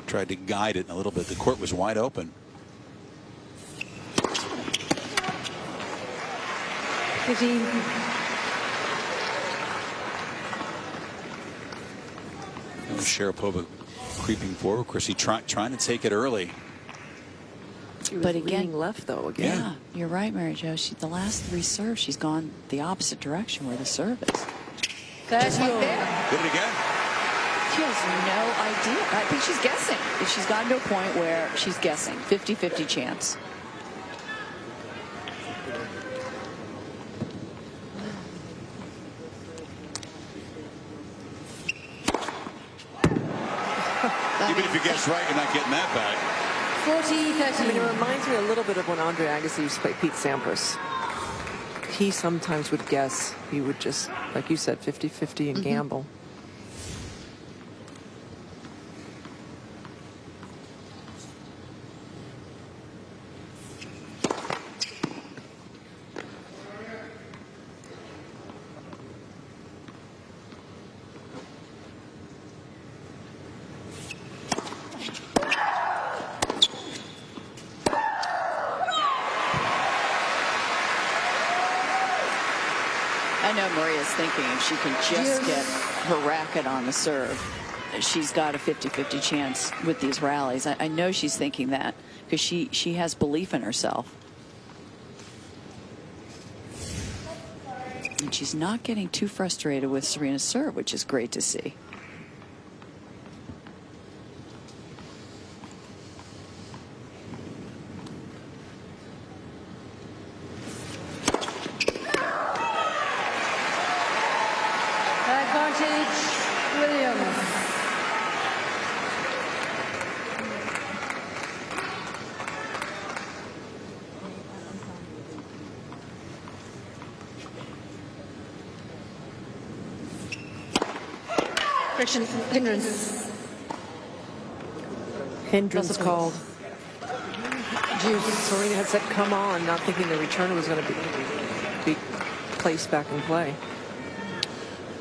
Tried to guide it a little bit. The court was wide open. Sharapova creeping forward. Chrissy trying to take it early. But again, left though. Yeah, you're right, Mary Jo. The last three serves, she's gone the opposite direction where the serve is. That's Did it again. She has no idea. I think she's guessing. She's gotten to a point where she's guessing. 50-50 chance. Even if you guess right, you're not getting that back. 40-30. I mean, it reminds me a little bit of when Andre Agassi used to play Pete Sampras. He sometimes would guess. He would just, like you said, 50-50 and gamble. I know Maria's thinking if she can just get her racket on the serve, she's got a 50-50 chance with these rallies. I know she's thinking that because she has belief in herself. And she's not getting too frustrated with Serena's serve, which is great to see. Advantage, Williams. Friction, hindrance. Hindrance called. Serena had said, come on, not thinking the return was going to be placed back in play.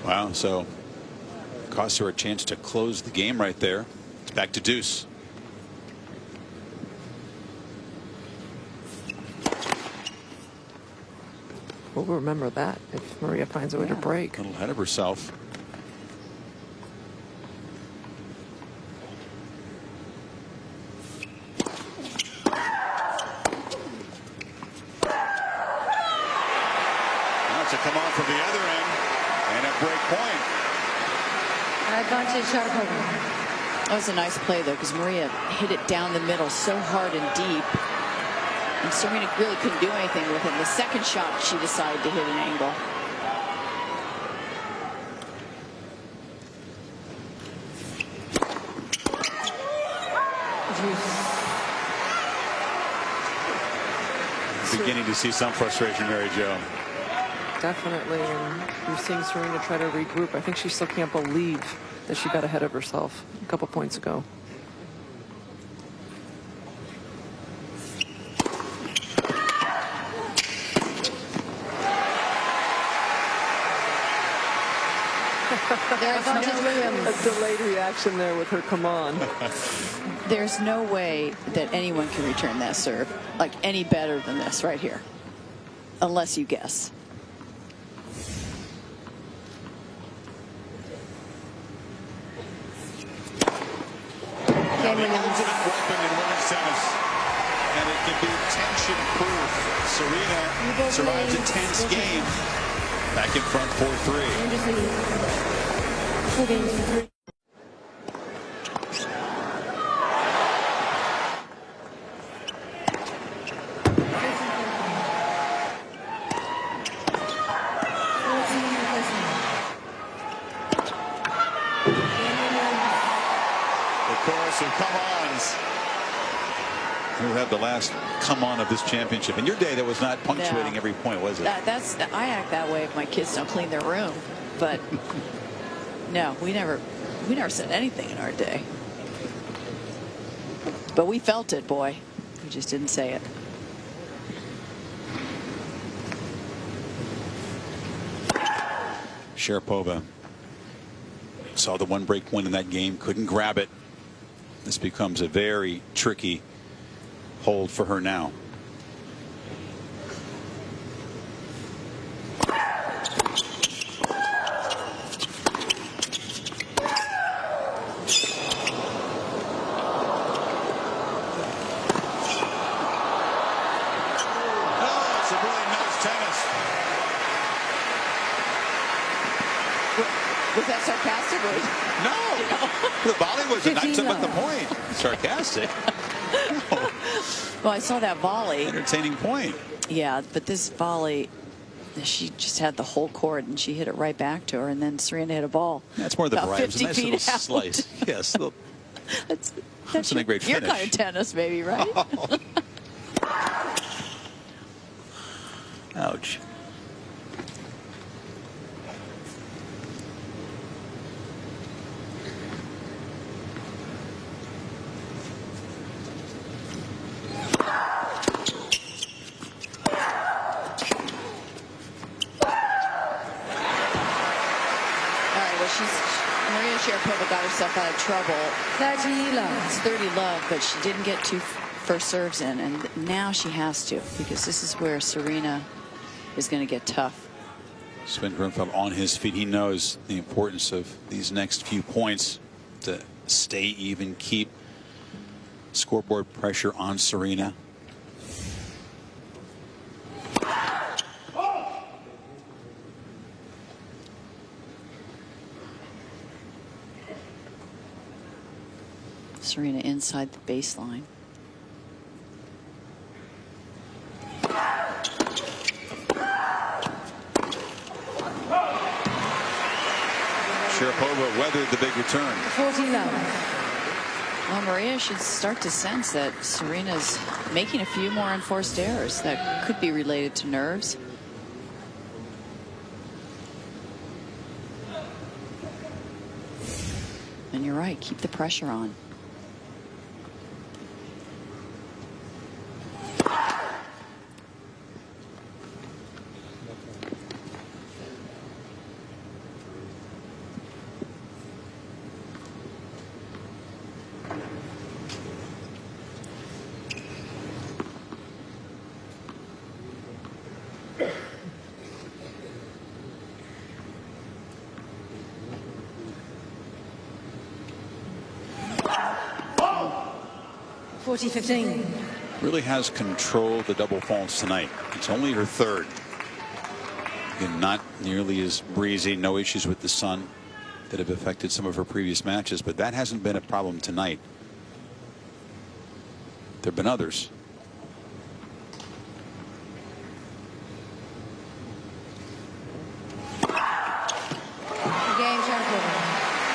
Wow, so cost her a chance to close the game right there. It's back to deuce. We'll remember that if Maria finds a way to break. A little ahead of herself. To come on from the other end and a break point. Advantage, Sharapova. That was a nice play, though, because Maria hit it down the middle so hard and deep. And Serena really couldn't do anything with it. The second shot, she decided to hit an angle. Beginning to see some frustration, Mary Jo. Definitely, and you're seeing Serena try to regroup. I think she still can't believe that she got ahead of herself a couple points ago. There's no a delayed reaction there with her come on. There's no way that anyone can return that serve like any better than this right here, unless you guess. The ultimate weapon in women's tennis, and it can be tension-proof. Serena survives a tense game. Back in front 4-3. Some come-ons. Who had the last come-on of this championship? In your day, that was not punctuating every point, was it? I act that way if my kids don't clean their room, but no, we never said anything in our day. But we felt it, boy. We just didn't say it. Sharapova saw the one break point in that game, couldn't grab it. This becomes a very tricky hold for her now. Was that sarcastic? No. The volley was a nice at the point. Sarcastic. No. Well, I saw that volley. Entertaining point. Yeah, but this volley, she just had the whole court, and she hit it right back to her, and then Serena hit a ball. That's more the variety. It was a nice little slice. Yes. That's a great finish. Your kind of tennis, maybe, right? Oh. Ouch. Maria Sharapova got herself out of trouble. 30 love. It's 30 love, but she didn't get two first serves in, and now she has to, because this is where Serena is going to get tough. Sven Grunfeld on his feet. He knows the importance of these next few points to stay even, keep scoreboard pressure on Serena. Serena inside the baseline. Sharapova weathered the big return. 40 love. Well, Maria should start to sense that Serena's making a few more unforced errors that could be related to nerves. And you're right, keep the pressure on. Really has controlled the double faults tonight. It's only her third. Again, not nearly as breezy. No issues with the sun that have affected some of her previous matches, but that hasn't been a problem tonight. There have been others.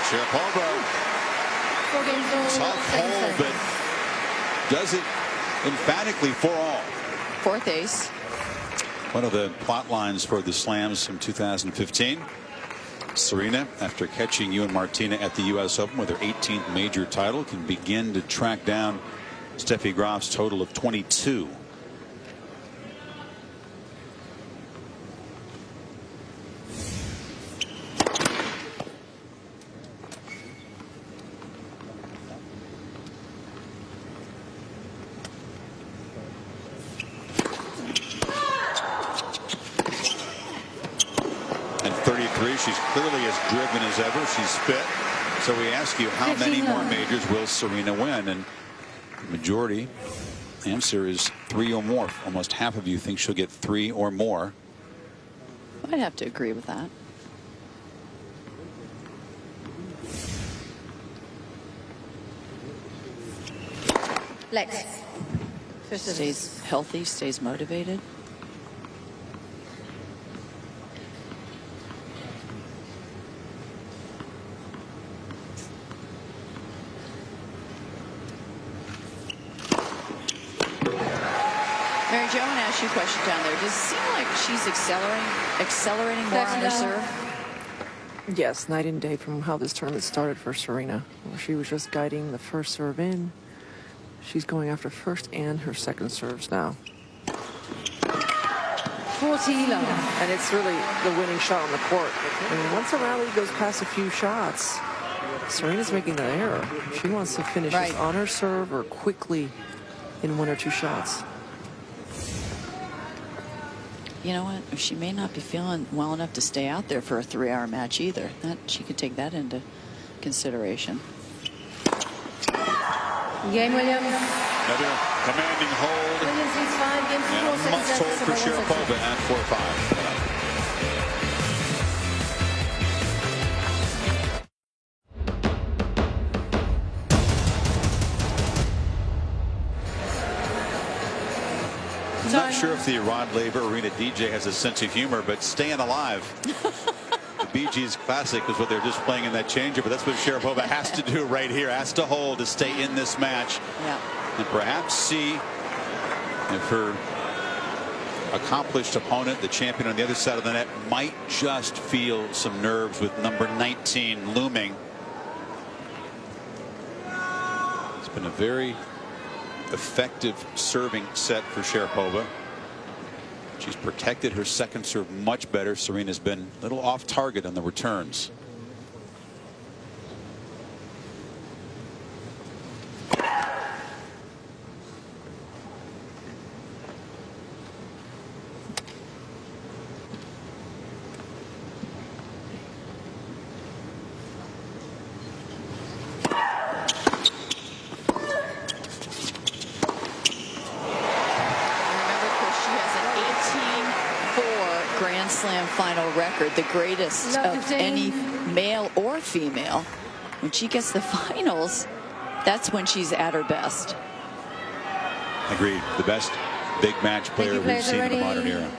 Sharapova. Tough hole, but does it emphatically for all. Fourth ace. One of the plot lines for the slams from 2015. Serena, after catching Ewan Martina at the U.S. Open with her 18th major title, can begin to track down Steffi Graf's total of 22. She's clearly as driven as ever. She's fit. So we ask you, how many more majors will Serena win? And the majority answer is 3 or more. Almost half of you think she'll get 3 or more. I'd have to agree with that. Lex. Stays healthy, stays motivated. Mary Jo, I want to ask you a question down there. Does it seem like she's accelerating more on her serve? Yes, night and day from how this tournament started for Serena. Where she was just guiding the first serve in. She's going after first and her second serves now. 40 love. And it's really the winning shot on the court. I mean, once a rally goes past a few shots, Serena's making the error. She wants to finish this on her serve or quickly in 1 or 2 shots. You know what? She may not be feeling well enough to stay out there for a 3-hour match either. That she could take that into consideration. Game Williams. Another commanding hold. Williams leads 5 games to 4 And a must hold for Sharapova at 4-5. I'm not sure if the Rod Laver Arena DJ has a sense of humor, but staying alive. The Bee Gees classic was what they're just playing in that changer, but that's what Sharapova has to do right here. Has to hold to stay in this match. Yeah. And perhaps see if her accomplished opponent, the champion on the other side of the net, might just feel some nerves with number 19 looming. It's been a very effective serving set for Sharapova. She's protected her second serve much better. Serena's been a little off target on the returns. semifinal record, the greatest of any male or female. When she gets the finals, that's when she's at her best. Agreed. The best big match player we've seen in the modern era.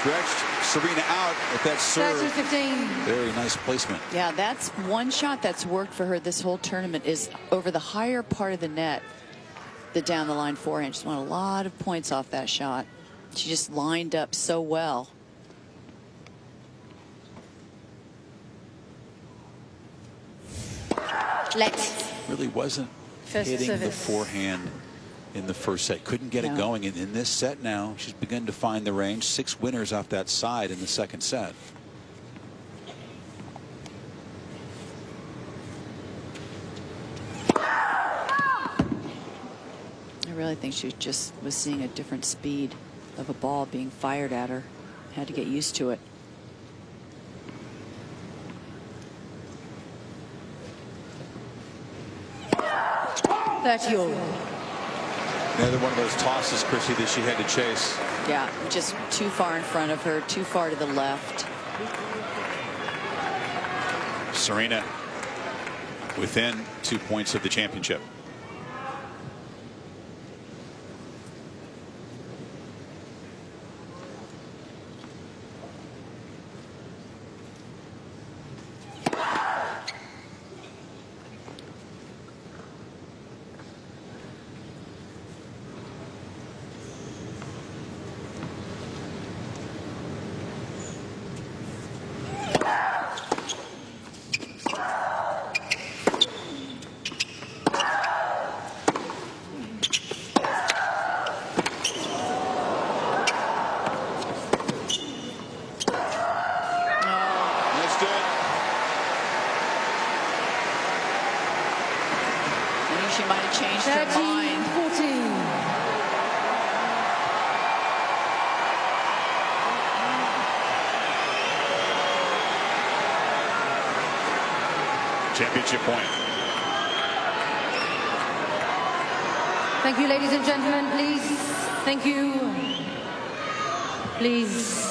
Stretched Serena out at that serve. Very nice placement. Yeah, that's one shot that's worked for her this whole tournament, is over the higher part of the net, the down the line forehand. She's won a lot of points off that shot. She just lined up so well. Really wasn't hitting the forehand in the first set. Couldn't get it going. And in this set now, she's begun to find the range. 6 winners off that side in the second set. I really think she just was seeing a different speed of a ball being fired at her. Had to get used to it. Another one of those tosses, Chrissy, that she had to chase. Yeah, just too far in front of her, too far to the left. Serena within 2 points of the championship. She might have changed her mind. 14. Championship point. Thank you, ladies and gentlemen. Please. Thank you. Please.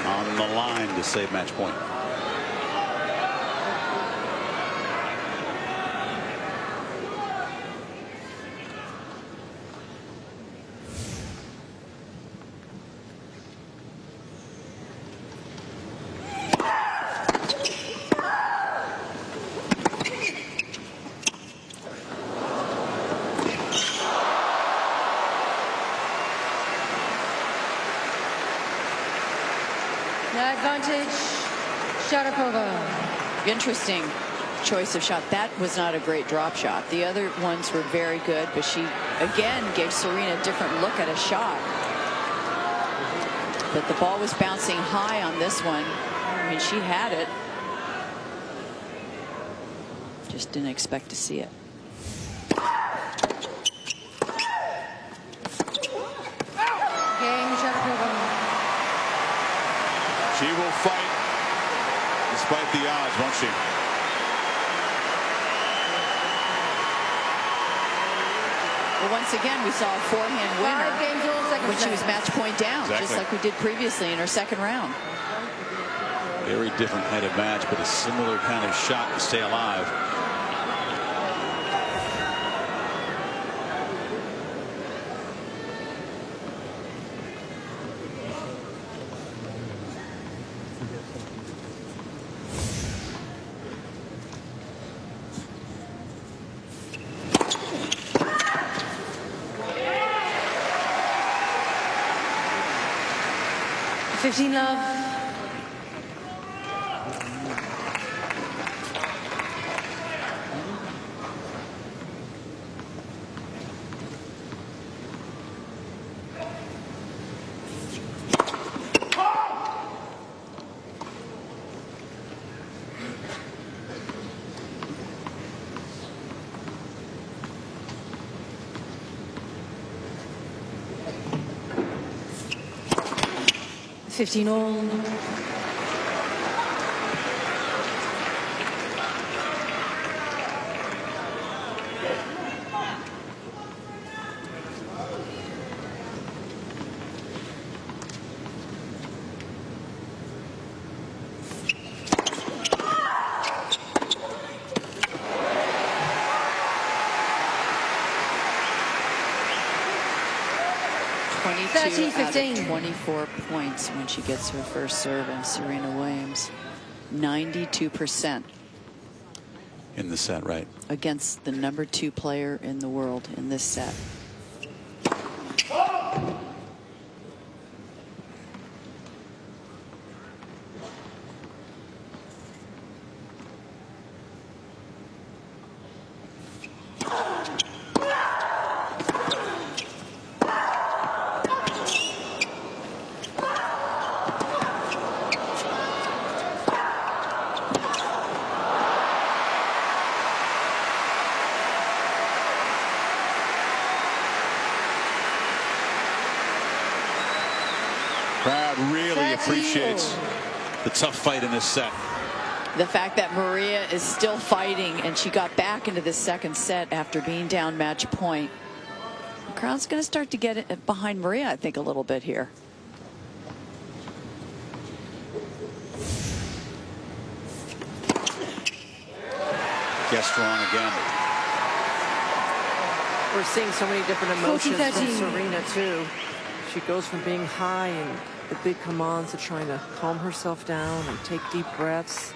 On the line to save match point. Advantage, Sharapova. Interesting choice of shot. That was not a great drop shot. The other ones were very good, but she again gave Serena a different look at a shot. But the ball was bouncing high on this one. I mean, she had it. Just didn't expect to see it. Game Sharapova. She will fight despite the odds, won't she? Well, once again, we saw a forehand winner when she was match point down, just like we did previously in her second round. Very different kind of match, but a similar kind of shot to stay alive. Love. 15 all. Out of 24 points when she gets her first serve, and Serena Williams 92% in the set, right? Against the #2 player in the world in this set. Crowd really appreciates the tough fight in this set. The fact that Maria is still fighting, and she got back into the second set after being down match point. The crowd's going to start to get it behind Maria, I think, a little bit here. Guess strong again. We're seeing so many different emotions from Serena, too. She goes from being high and the big commands to trying to calm herself down and take deep breaths.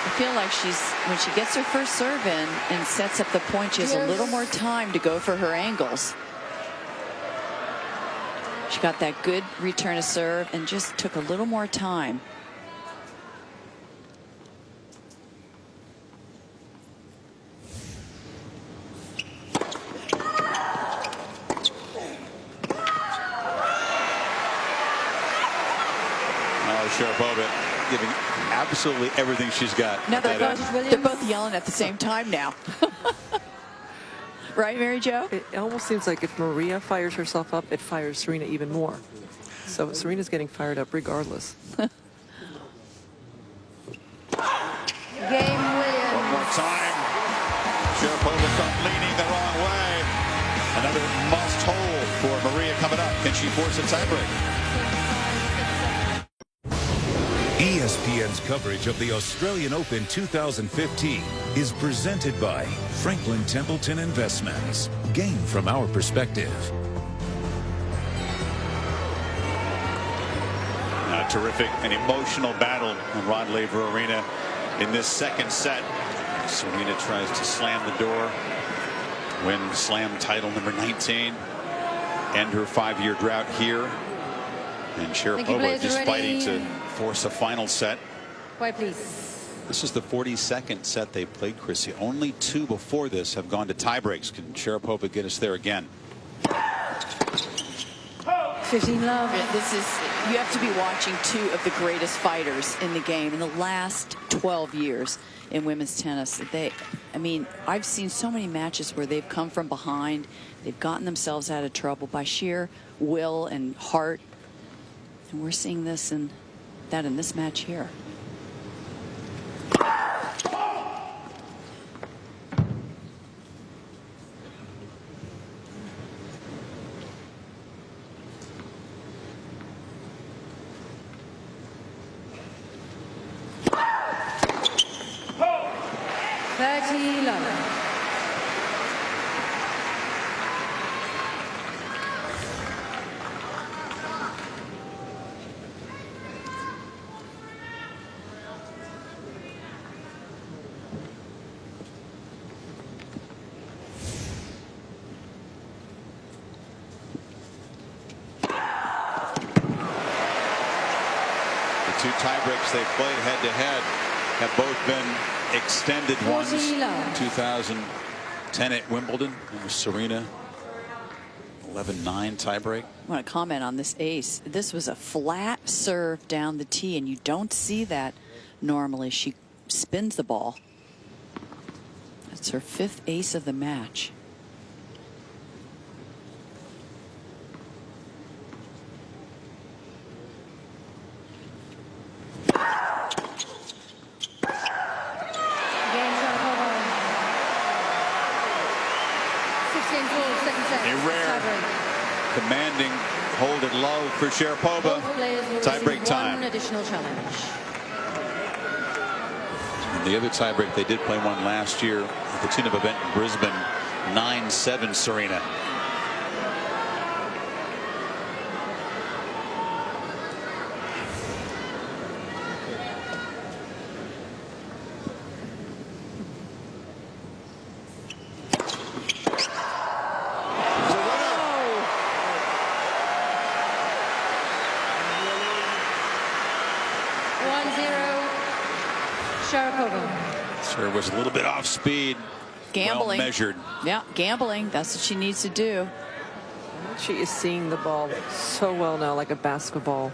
I feel like when she gets her first serve in and sets up the point, she has a little more time to go for her angles. She got that good return of serve and just took a little more time. Sharapova giving absolutely everything she's got. No, they're both yelling at the same time now. Right, Mary Jo? It almost seems like if Maria fires herself up, it fires Serena even more. So Serena's getting fired up regardless. Game Williams. One more time. Sharapova caught leaning the wrong way. Another must hold for Maria coming up. Can she force a tiebreak? ESPN's coverage of the Australian Open 2015 is presented by Franklin Templeton Investments. Gain from our perspective. terrific and emotional battle in Rod Laver Arena in this second set. Serena tries to slam the door, win slam title number 19, end her 5-year drought here. And Sharapova just fighting to force a final set. Quiet, please. This is the 42nd set they played, Chrissy. Only 2 before this have gone to tiebreaks. Can Sharapova get us there again? 15 love. This is, you have to be watching 2 of the greatest fighters in the game in the last 12 years in women's tennis. I mean, I've seen so many matches where they've come from behind. They've gotten themselves out of trouble by sheer will and heart. And we're seeing this in this match here. The 2 tiebreaks they played head-to-head have both been extended ones. 2010 at Wimbledon, it was Serena 11-9 tiebreak. I want to comment on this ace. This was a flat serve down the tee, and you don't see that normally. She spins the ball. That's her 5th ace of the match. A rare, commanding hold at love for Sharapova. Tiebreak time. One additional challenge. And the other tiebreak, they did play one last year at the tune of event in Brisbane. 9-7 Serena. Sure was a little bit off speed. Gambling. Well measured. Yeah, gambling. That's what she needs to do. She is seeing the ball so well now, like a basketball,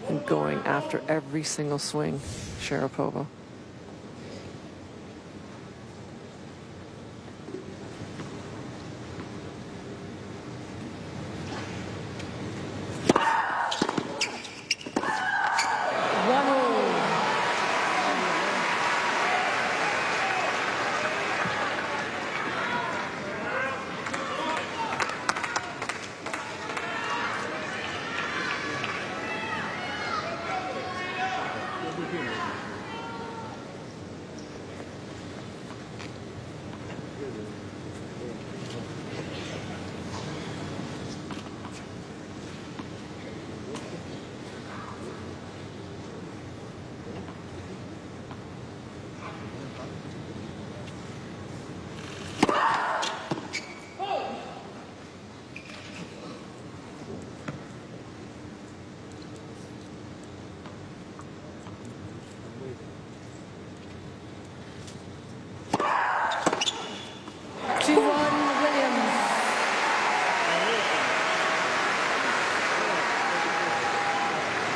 and going after every single swing. Sharapova.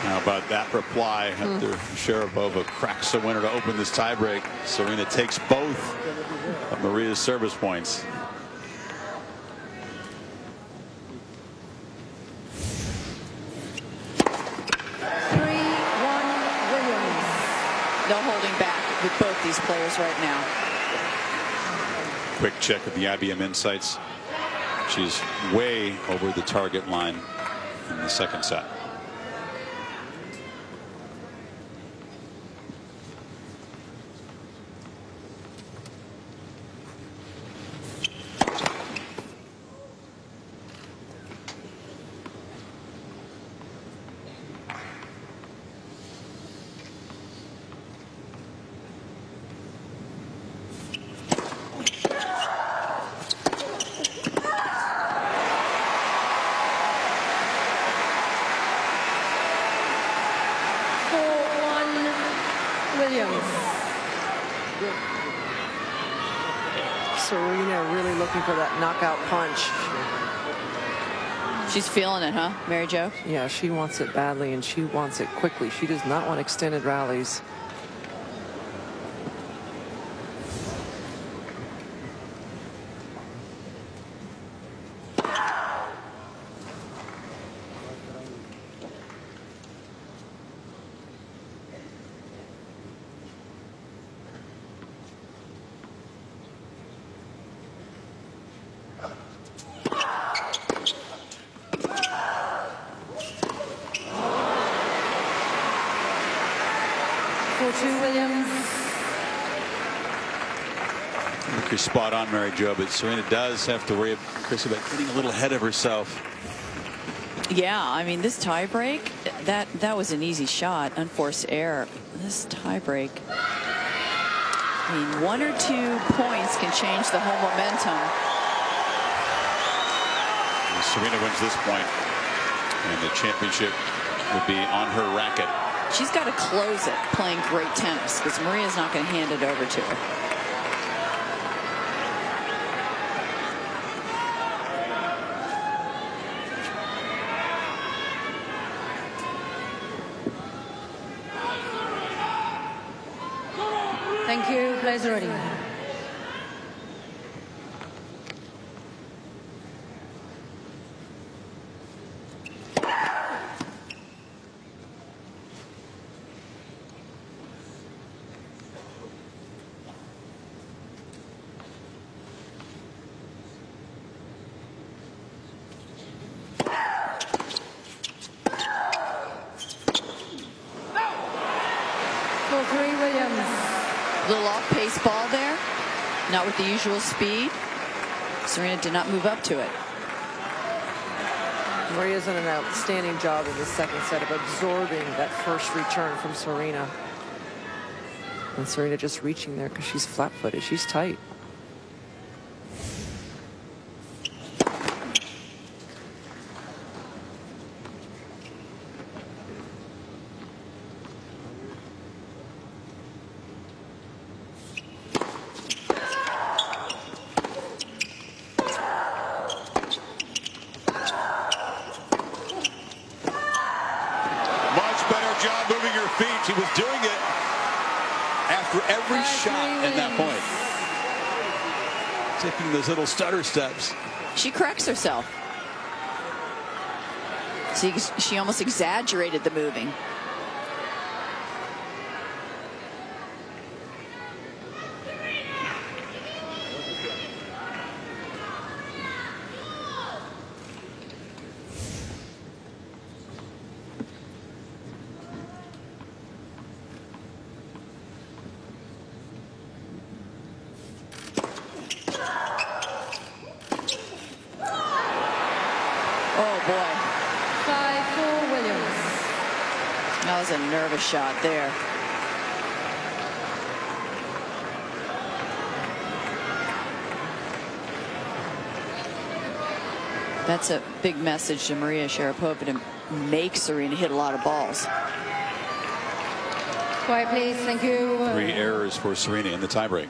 How about that reply after Sharapova cracks the winner to open this tiebreak? Serena takes both of Maria's service points. No holding back with both these players right now. Quick check of the IBM Insights. She's way over the target line in the second set. looking for that knockout punch. She's feeling it, huh, Mary Jo? Yeah, she wants it badly, and she wants it quickly. She does not want extended rallies. Williams. I think you're spot on, Mary Jo, but Serena does have to worry, Chris, about getting a little ahead of herself. Yeah, I mean, this tie break, that was an easy shot, unforced error. This tie break, I mean, 1 or 2 points can change the whole momentum. And Serena wins this point, and the championship would be on her racket. She's got to close it playing great tennis, because Maria's not going to hand it over to her. Thank you. Players ready. Little off-pace ball there, not with the usual speed. Serena did not move up to it. Maria's done an outstanding job in the second set of absorbing that first return from Serena. And Serena just reaching there because she's flat-footed. She's tight. She was doing it after every shot at that point. Taking those little stutter steps. She corrects herself. See, she almost exaggerated the moving. That was a nervous shot there. That's a big message to Maria Sharapova to make Serena hit a lot of balls. Quiet, please. Thank you. 3 errors for Serena in the tiebreak.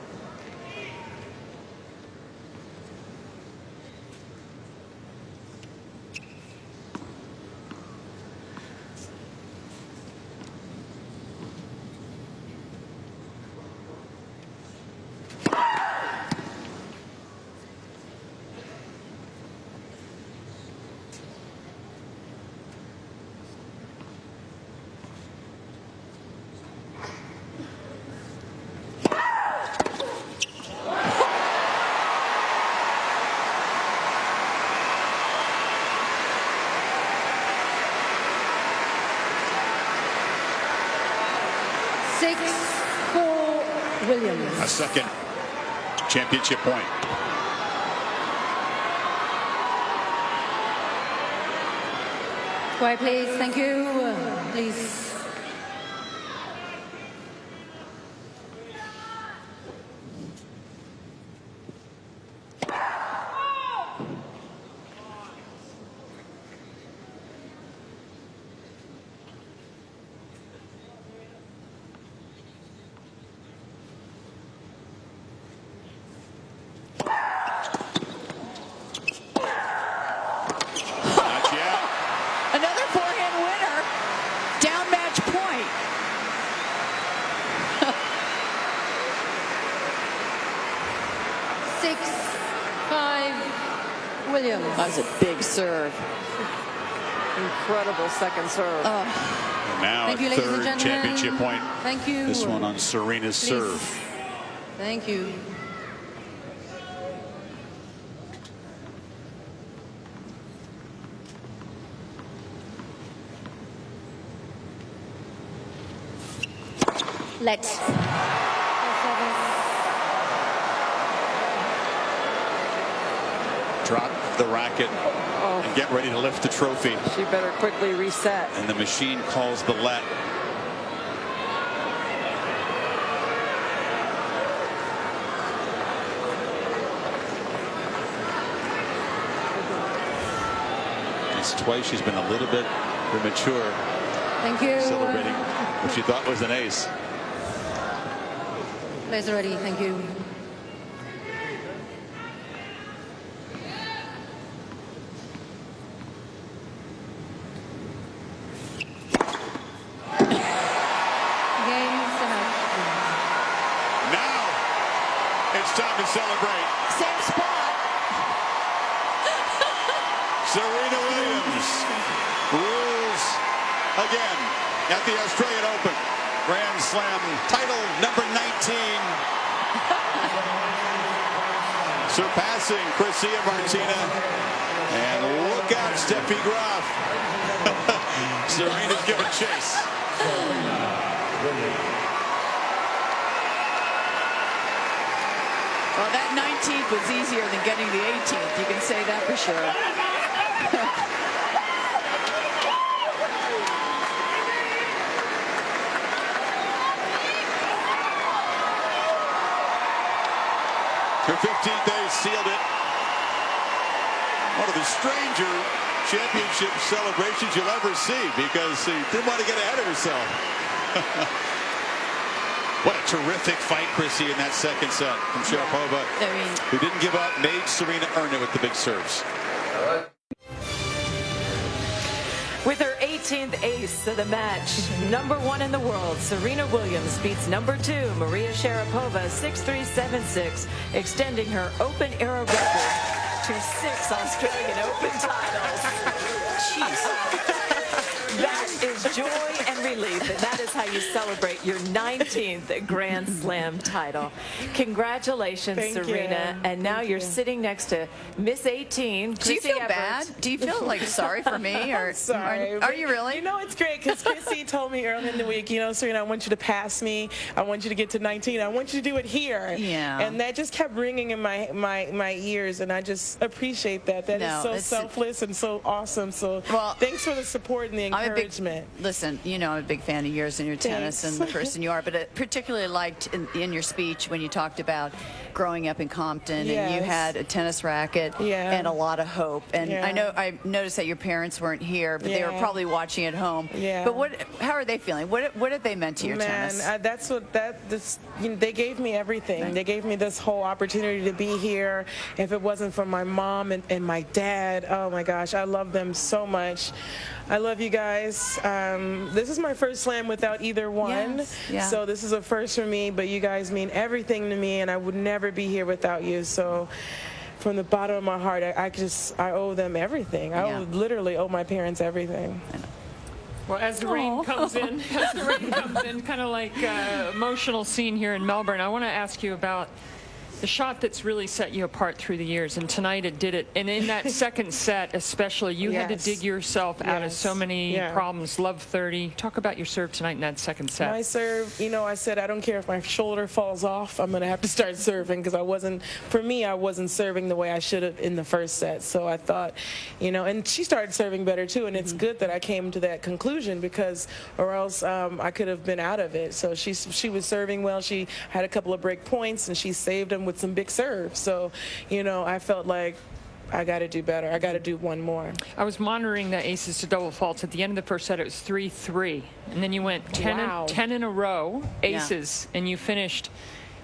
Williams. A second championship point. Quiet, please. Thank you. Please. Williams. That was a big serve. Incredible second serve. Now Thank a you, ladies and third gentlemen. championship point. Thank you. This one on Serena's Please. serve. Thank you. Let's. Drop the racket and get ready to lift the trophy. She better quickly reset. And the machine calls the let. It's twice she's been a little bit premature. Thank you. Celebrating what she thought was an ace. Players ready. Thank you. Now it's time to celebrate. Same spot. Serena Williams rules again at the Australian Open. Grand Slam title number 19. Surpassing Garcia Martina. And look out, Steffi Graf. Serena's giving chase. Well, that 19th was easier than getting the 18th. You can say that for sure. Her 15th ace sealed it. One of the stranger championship celebrations you'll ever see because she didn't want to get ahead of herself. What a terrific fight, Chrissy, in that second set from Sharapova, who didn't give up, made Serena earn it with the big serves. With her 18th ace of the match, #1 in the world, Serena Williams beats #2, Maria Sharapova, 6-3, 7-6, extending her Open era record to 6 Australian Open titles. Jeez. That is joy and relief, and that is how you celebrate your 19th Grand Slam title. Congratulations, Thank Serena. you. And now you're sitting next to Miss 18. Do you feel bad? Do you feel like sorry for me? Or Sorry. Are you really? You know, it's great because Chrissy told me earlier in the week, you know, Serena, I want you to pass me. I want you to get to 19. I want you to do it here. Yeah. And that just kept ringing in my ears, and I just appreciate that. That is so selfless and so awesome. So thanks for the support and the encouragement. Listen, you know I'm a big fan of yours and your tennis and the person you are, but I particularly liked in your speech when you talked about growing up in Compton and you had a tennis racket and a lot of hope. And I noticed that your parents weren't here, but they were probably watching at home. Yeah. But how are they feeling? What have they meant to your tennis? That's what you know, they gave me everything. Right. They gave me this whole opportunity to be here. If it wasn't for my mom and my dad, oh my gosh, I love them so much. I love you guys. This is my first slam without either one. Yes. So this is a first for me, but you guys mean everything to me, and I would never be here without you. So from the bottom of my heart, I owe them everything. I literally owe my parents everything. Well, as the rain comes in, kind of like emotional scene here in Melbourne, I want to ask you about the shot that's really set you apart through the years, and tonight it did it. And in that second set especially, you had to dig yourself out of so many problems. Love 30. Talk about your serve tonight in that second set. My serve, you know, I said I don't care if my shoulder falls off, I'm going to have to start serving because I wasn't serving the way I should have in the first set. So I thought, you know, and she started serving better too, and it's good that I came to that conclusion because or else I could have been out of it. So she was serving well. She had a couple of break points, and she saved them with some big serves. So, you know, I felt like I got to do better. I got to do one more. I was monitoring the aces to double faults. At the end of the first set, it was 3-3. And then you went 10 in a row, aces, and you finished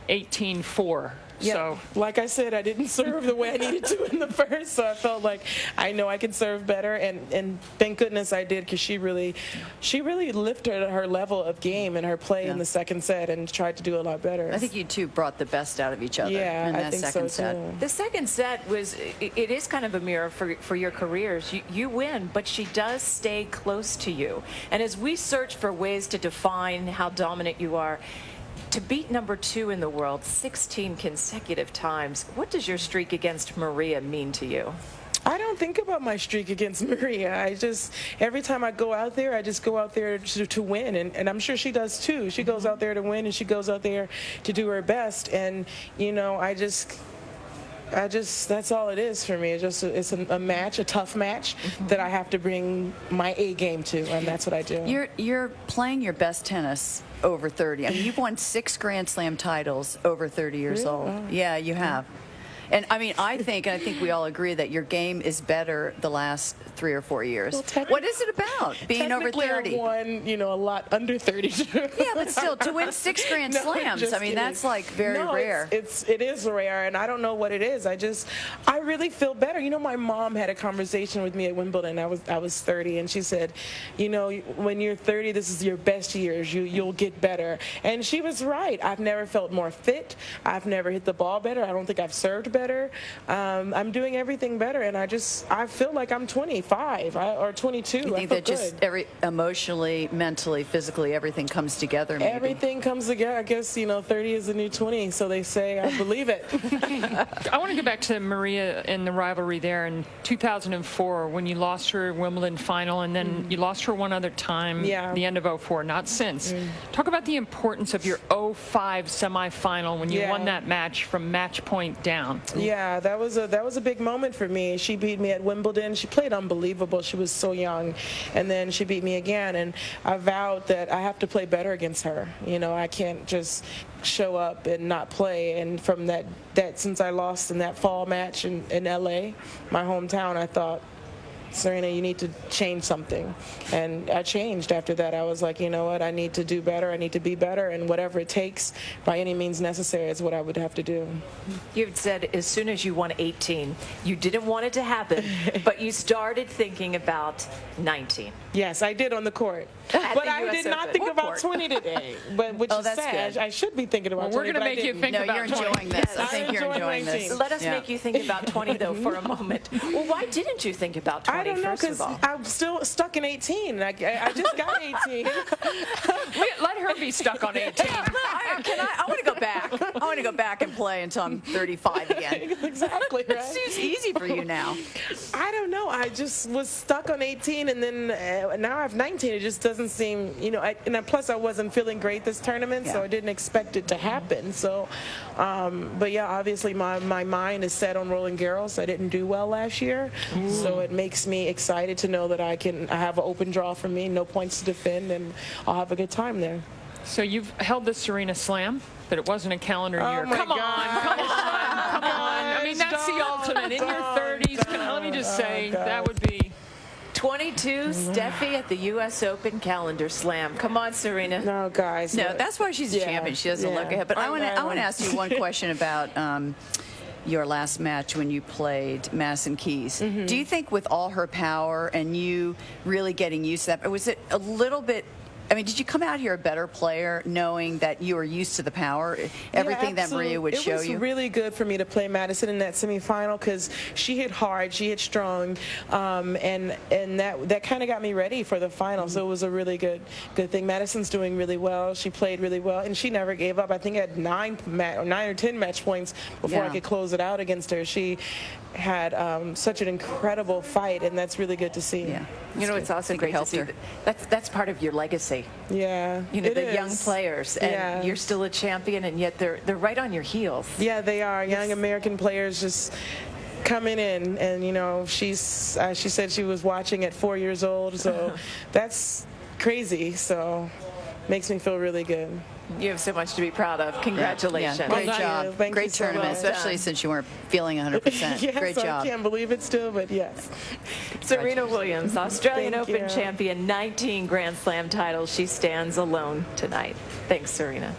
18-4. Yeah, So, like I said, I didn't serve the way I needed to in the first, so I felt like I know I could serve better, and thank goodness I did, because she really lifted her level of game and her play in the second set and tried to do a lot better. I think you two brought the best out of each other in that second set. The second set was, it is kind of a mirror for your careers. You win, but she does stay close to you. And as we search for ways to define how dominant you are, to beat number 2 in the world 16 consecutive times, what does your streak against Maria mean to you? I don't think about my streak against Maria. Every time I go out there, I just go out there to win, and I'm sure she does too. She goes out there to win, and she goes out there to do her best, and you know, I just that's all it is for me. It's a match, a tough match that I have to bring my A game to, and that's what I do. You're playing your best tennis over 30. I mean, you've won 6 Grand Slam titles over 30 years old. Yeah, you have. And I mean, I think we all agree that your game is better the last 3 or 4 years. Well, what is it about being over 30? I won, a lot under 30. Yeah, but still, to win 6 Grand Slams, I mean, that's like very rare. It is rare, and I don't know what it is. I really feel better. My mom had a conversation with me at Wimbledon. I was 30, and she said, when you're 30, this is your best years. You'll get better. And she was right. I've never felt more fit. I've never hit the ball better. I don't think I've served better. I'm doing everything better, and I feel like I'm 25 or 22. You think that just emotionally, mentally, physically, everything comes together? Maybe? Everything comes together. I guess 30 is the new 20, so they say. I believe it. I want to go back to Maria and the rivalry there in 2004 when you lost her Wimbledon final, and then you lost her one other time, the end of 04, not since. Talk about the importance of your 05 semifinal when you won that match from match point down. Yeah, that was a big moment for me. She beat me at Wimbledon. She played unbelievable. She was so young, and then she beat me again. And I vowed that I have to play better against her. I can't just show up and not play. And from that since I lost in that fall match in LA, my hometown, I thought, Serena, you need to change something. And I changed after that. I was like, you know what, I need to do better. I need to be better, and whatever it takes, by any means necessary, is what I would have to do. You've said as soon as you won 18, you didn't want it to happen, but you started thinking about 19. Yes, I did on the court. But I did not think about 20 today, which is sad. I should be thinking about 20. We're going to make you think about 20. You're enjoying this. I think you're enjoying this. Let us make you think about 20, though, for a moment. Well, why didn't you think about 20, I don't know, because I'm still stuck in 18. I just got 18. Let her be stuck on 18. I want to go back. I want to go back and play until I'm 35 again. Exactly, right? It seems easy for you now. I don't know. I just was stuck on 18, and then now I have 19. It just doesn't seem, and plus I wasn't feeling great this tournament, so I didn't expect it to happen. So, but yeah, obviously my mind is set on Roland Garros. I didn't do well last year, so it makes me excited to know that I have an open draw for me, no points to defend, and I'll have a good time there. So you've held the Serena Slam, but it wasn't a calendar year. Come on. I mean, that's the ultimate. In your 30s, let me just say, that would be 22, Steffi at the U.S. Open calendar slam. Come on, Serena. No, guys. No, that's why she's a champion. She doesn't look ahead. But I want to ask you one question about your last match when you played Madison Keys. Do you think with all her power and you really getting used to that, or was it a little bit, did you come out here a better player knowing that you were used to the power, everything that Maria would show you? It was really good for me to play Madison in that semifinal because she hit hard, she hit strong, and that kind of got me ready for the final. So it was a really good thing. Madison's doing really well. She played really well, and she never gave up. I think I had 9 or 10 match points before I could close it out against her. She had such an incredible fight, and that's really good to see. Yeah. It's also great to see that's part of your legacy. Yeah, the young players, and you're still a champion, and yet they're right on your heels. Yeah, they are. Young American players just coming in, and she said she was watching at 4 years old, so that's crazy. So makes me feel really good. You have so much to be proud of. Congratulations. Yeah. Great job. Thank Great tournament, especially since you weren't feeling 100%. Yes, Great job. I can't believe it still, but yes. Serena Williams, Australian Open champion, 19 Grand Slam titles. She stands alone tonight. Thanks, Serena.